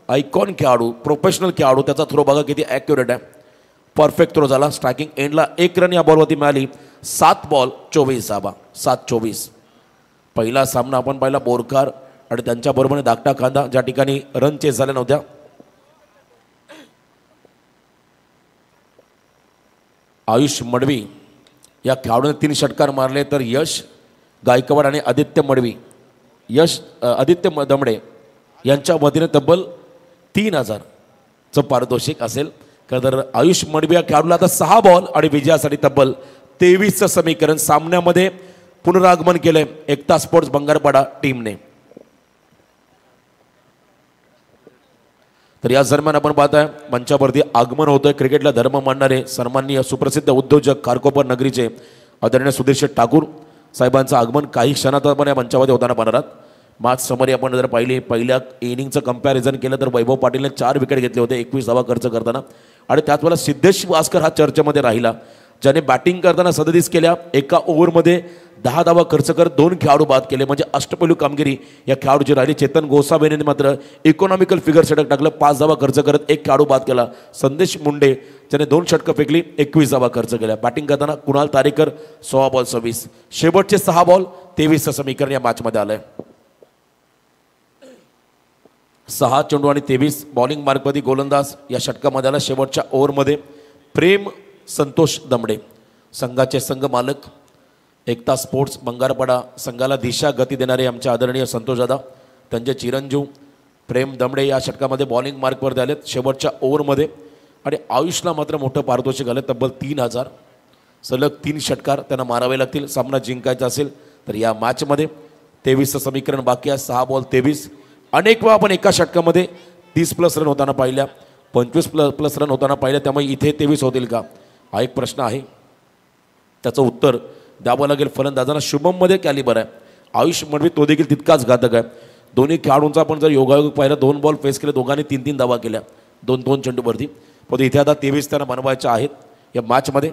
आयकॉन खेळाडू प्रोफेशनल खेळाडू. त्याचा थ्रो बघा किती ॲक्युरेट आहे. परफेक्ट थ्रो झाला. स्ट्रायकिंग एंडला 1 रन या बॉलवरती मिळाली. 7 बॉल 24 धाबा. 7-24. पहिला सामना आपण पाहिला बोरकार आणि त्यांच्याबरोबर धाकटा खांदा ज्या ठिकाणी रन चेस झाल्या नव्हत्या. आयुष मडवी या खेळाडूने 3 षटकार मारले, तर यश गायकवाड आणि आदित्य मडवी दमडे यांच्या वतीने तब्बल 3000चं पारितोषिक असेल. तर आयुष मडवी या खेळाडूला आता 6 बॉल आणि विजयासाठी तब्बल 23चं समीकरण. सामन्यामध्ये पुनरागमन केलंय एकता स्पोर्ट्स बंगारपाडा टीमने. तर याच दरम्यान आपण पाहताय मंचावरती आगमन होतंय क्रिकेटला धर्म मानणारे सन्माननीय सुप्रसिद्ध उद्योजक खारकोपर नगरीचे आदरणीय सुधीर शेठ ठाकूर साहेबांचं आगमन काही क्षणात आपण या मंचावरती होताना पाहणार आहात. मॅच समरी आपण जर पाहिली, पहिल्या इनिंगचं कंपॅरिझन केलं तर वैभव पाटीलने 4 विकेट घेतले होते 21 धावा खर्च करताना. आणि त्याच वेळेला सिद्धेश वास्कर हा चर्चेमध्ये राहिला, ज्याने बॅटिंग करताना 37 केल्या, एका ओव्हरमध्ये 10 धावा खर्च करत 2 खेळाडू बाद केले. म्हणजे अष्टपैलू कामगिरी या खेळाडूची राहिली. चेतन गोसावेने मात्र इकॉनॉमिकल फिगर षटक टाकलं, 5 धावा खर्च करत 1 खेळाडू बाद केला. संदेश मुंडे ज्याने 2 षटकं फेकली, 21 धावा खर्च केल्या. बॅटिंग करताना कुणाल तारेकर 16 बॉल 26. शेवटचे 6 बॉल 23चं समीकरण या मॅचमध्ये आलंय. 6 चेंडू आणि 23 बॉलिंग मार्कमध्ये गोलंदाज या षटकामध्ये आला. शेवटच्या ओव्हरमध्ये प्रेम संतोष दमडे संघाचे संघ मालक, एकता स्पोर्ट्स बंगारपाडा संघाला दिशा गती देणारे आमचे आदरणीय संतोष दादा, त्यांचे चिरंजीव प्रेम दमडे या षटकामध्ये बॉलिंग मार्कवरती आलेत शेवटच्या ओव्हरमध्ये. आणि आयुषला मात्र मोठं पारितोषिक आलं, तब्बल 3000. सलग 3 षटकार त्यांना मारावे लागतील सामना जिंकायचा असेल तर. या मॅचमध्ये 23चं समीकरण बाकी आहे. 6 बॉल 23. अनेक वेळा आपण एका षटकामध्ये 30+ रन होताना पाहिल्या, 25+ रन होताना पाहिल्या, त्यामुळे इथे 23 होतील का हा एक प्रश्न आहे. त्याचं उत्तर द्यावं लागेल फलंदाजांना. शुभममध्ये कॅलिबर आहे, आयुष मडवी तो देखील तितकाच घातक आहे. दोन्ही खेळाडूंचा आपण जर योगायोग पाहिला, 2 बॉल फेस केले, दोघांनी 3-3 धावा केल्या 2-2 चेंडूवरती. पण इथे आता 23 त्यांना बनवायच्या आहेत या मॅचमध्ये.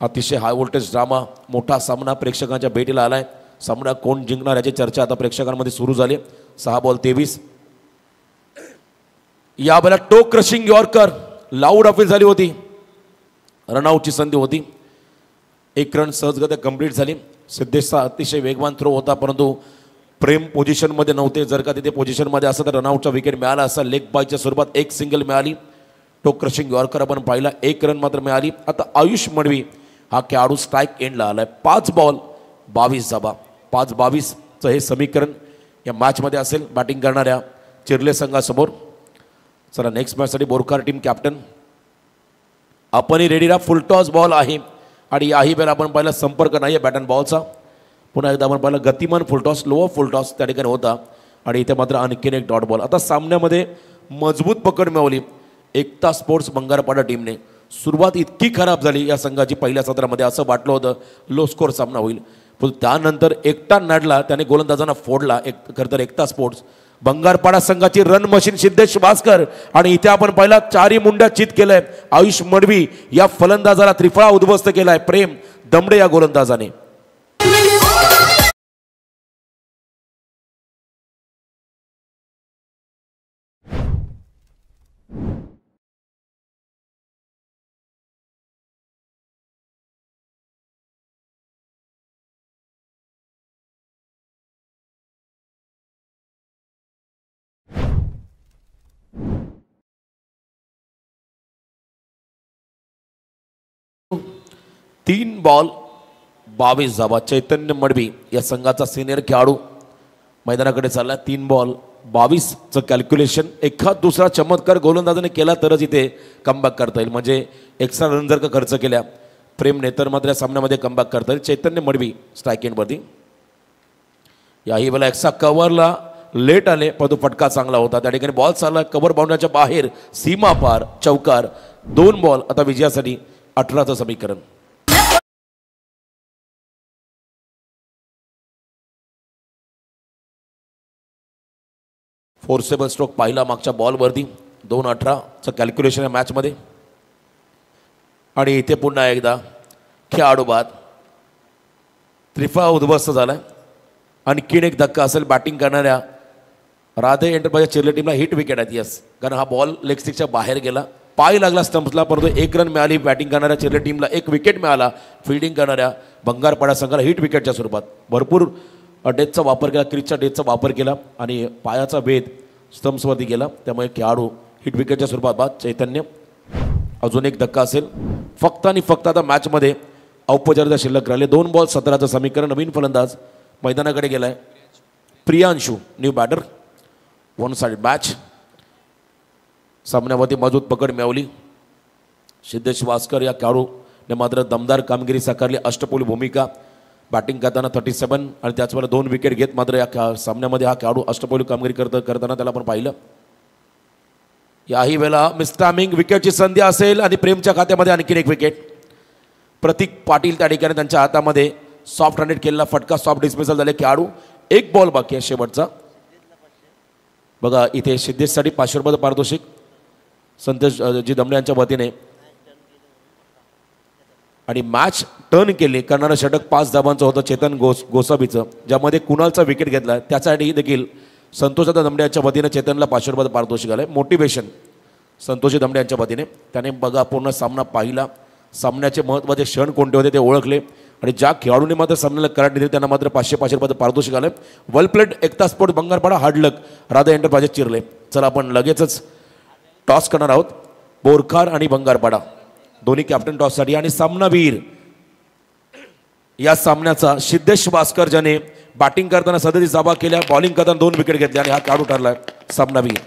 अतिशय हाय व्होल्टेज ड्रामा, मोठा सामना प्रेक्षकांच्या भेटीला आलाय. सामना कोण जिंकणार याची चर्चा आता प्रेक्षकांमध्ये सुरू झाली. 6 बॉल 23. या वेळेला टो क्रशिंग यॉर्कर लाऊड अपील झाली होती, रनआउटची संधी होती. 1 रन सहजगत्या कंप्लीट झाली. सिद्धेशचा अतिशय वेगवान थ्रो होता, परंतु प्रेम पोझिशनमध्ये नव्हते. जर का तिथे पोझिशनमध्ये असं तर रनआउटचा विकेट मिळाला असा. लेग बायच्या स्वरूपात 1 सिंगल मिळाली. टो क्रशिंग यॉर्कर आपण पाहिला, 1 रन मात्र मिळाली. आता आयुष मडवी हा खेळाडू स्ट्राईक एंडला आलाय. 5 बॉल 22 धावा. 5-22चं हे समीकरण या मॅचमध्ये असेल बॅटिंग करणाऱ्या चिर्ले संघासमोर. चला नेक्स्ट मॅचसाठी बोरकार टीम कॅप्टन आपणही रेडी राहा. फुलटॉस बॉल आहे आणि याही वेळेला आपण पाहिला संपर्क नाही आहे बॅट अँड बॉलचा. पुन्हा एकदा आपण पाहिलं गतिमान फुलटॉस, लोअर फुलटॉस त्या ठिकाणी होता आणि इथे मात्र आणखीन एक डॉट बॉल. आता सामन्यामध्ये मजबूत पकड मिळवली एकता स्पोर्ट्स बंगारपाडा टीमने. सुरुवात इतकी खराब झाली या संघाची पहिल्या सत्रामध्ये, असं वाटलं होतं लो स्कोअर सामना होईल. पण त्यानंतर एकटा नाडला, त्याने गोलंदाजांना फोडला. खरं तर एकता स्पोर्ट्स बंगारपाडा संघाची रन मशीन सिद्धेश वास्कर आणि इथे आपण पहिला 4 मुंड्या चित केलंय. आयुष मडवी या फलंदाजाला त्रिफळा उद्ध्वस्त केलाय प्रेम दमडे या गोलंदाजाने. तीन बॉल 22 धावा. चैतन्य मडवी या संघाचा सिनियर खेळाडू मैदानाकडे चालला. 3 बॉल 22चं कॅल्क्युलेशन. एखाद दुसरा चमत्कार गोलंदाजाने केला तरच इथे कमबॅक करता येईल. म्हणजे एक्स्ट्रा रन जर का खर्च केल्या प्रेमने तर मात्र या सामन्यामध्ये कमबॅक करता येईल. चैतन्य मडवी स्ट्राईक एंडवरती. याही वेळेला एक्स्ट्रा कव्हरला लेट आले, परंतु फटका चांगला होता. त्या ठिकाणी बॉल चालला कव्हर बाउंड्रीच्या बाहेर, सीमा पार, चौकार. 2 बॉल आता विजयासाठी 18चं समीकरण. फोर्सेबल स्ट्रोक पाहिला मागच्या बॉलवरती. 2-18चं कॅल्क्युलेशन आहे मॅचमध्ये. आणि इथे पुन्हा एकदा खेळाडू बाद. त्रिफळा उद्ध्वस्त झालाय. आणखीन एक धक्का असेल बॅटिंग करणाऱ्या राधे एंटरप्राइज चिर्ले टीमला. हिट विकेट आहेत यस, कारण हा बॉल लेग स्टिकच्या बाहेर गेला, पाय लागला स्टंप्सला, परंतु 1 रन मिळाली बॅटिंग करणाऱ्या चिर्ले टीमला. 1 विकेट मिळाला फिल्डिंग करणाऱ्या बंगारपाडा संघाला हिट विकेटच्या स्वरूपात. भरपूर डेथचा वापर केला, क्रिजच्या डेथचा वापर केला आणि पायाचा वेध स्टंप्सवरती गेला, त्यामुळे खेळाडू हिट विकेटच्या स्वरूपात बाद. चैतन्य अजून एक धक्का असेल फक्त आणि फक्त आता मॅचमध्ये औपचारिकता शिल्लक राहिले. 2 बॉल 17चं समीकरण. नवीन फलंदाज मैदानाकडे गेलाय Priyanshu, new batter. 1 side match. सामन्यावरती मजबूत पकड मिळवली. सिद्धेश वास्कर या खेळाडूने मात्र दमदार कामगिरी साकारली. अष्टपैलू भूमिका. बॅटिंग करताना 37 आणि त्याचबरोबर 2 विकेट घेत मात्र या सामन्यामध्ये हा खेळाडू अष्टपैलू कामगिरी करताना त्याला आपण पाहिलं. याही वेळेला मिस्टामिंग विकेटची संधी असेल आणि प्रेमच्या खात्यामध्ये आणखीन एक विकेट. प्रतीक पाटील त्या ठिकाणी त्यांच्या हातामध्ये सॉफ्ट हँडेड केलेला फटका. सॉफ्ट डिस्मिसल झाले खेळाडू. 1 बॉल बाकी आहे शेवटचा. बघा इथे सिद्धेशसाठी 500 रुपयाचं पारितोषिक संतोष जी दमणे यांच्या वतीने. आणि मॅच टर्न केली करणारं षटक 5 धावांचं होतं चेतन गोसावीचं, ज्यामध्ये कुणालचा विकेट घेतला. त्यासाठी देखील संतोष दमणे यांच्या वतीने चेतनला 500 रुपयाचं पारितोषिक आलं. मोटिवेशन संतोष दमणे यांच्या वतीने. त्याने बघा पूर्ण सामना पाहिला. सामन्याचे महत्त्वाचे क्षण कोणते होते ते ओळखले आणि ज्या खेळाडूंनी मात्र सामन्याला कराट दिली त्यांना मात्र 500 रुपयाचं पारितोषिक आलं. वेल प्लेड. एकता स्पोर्ट बंगारपाडा. हार्डलक राधा एंटरप्राइजेस चिरले. चला आपण लगेचच टॉस करणार आहोत. बोरखार आणि बंगारपाडा दोन्ही कॅप्टन टॉससाठी. आणि सामनावीर या सामन्याचा सिद्धेश वास्कर ज्याने बॅटिंग करताना 37 धावा केल्या, बॉलिंग करताना 2 विकेट घेतल्या आणि हा खेळाडू ठरलाय सामनावीर.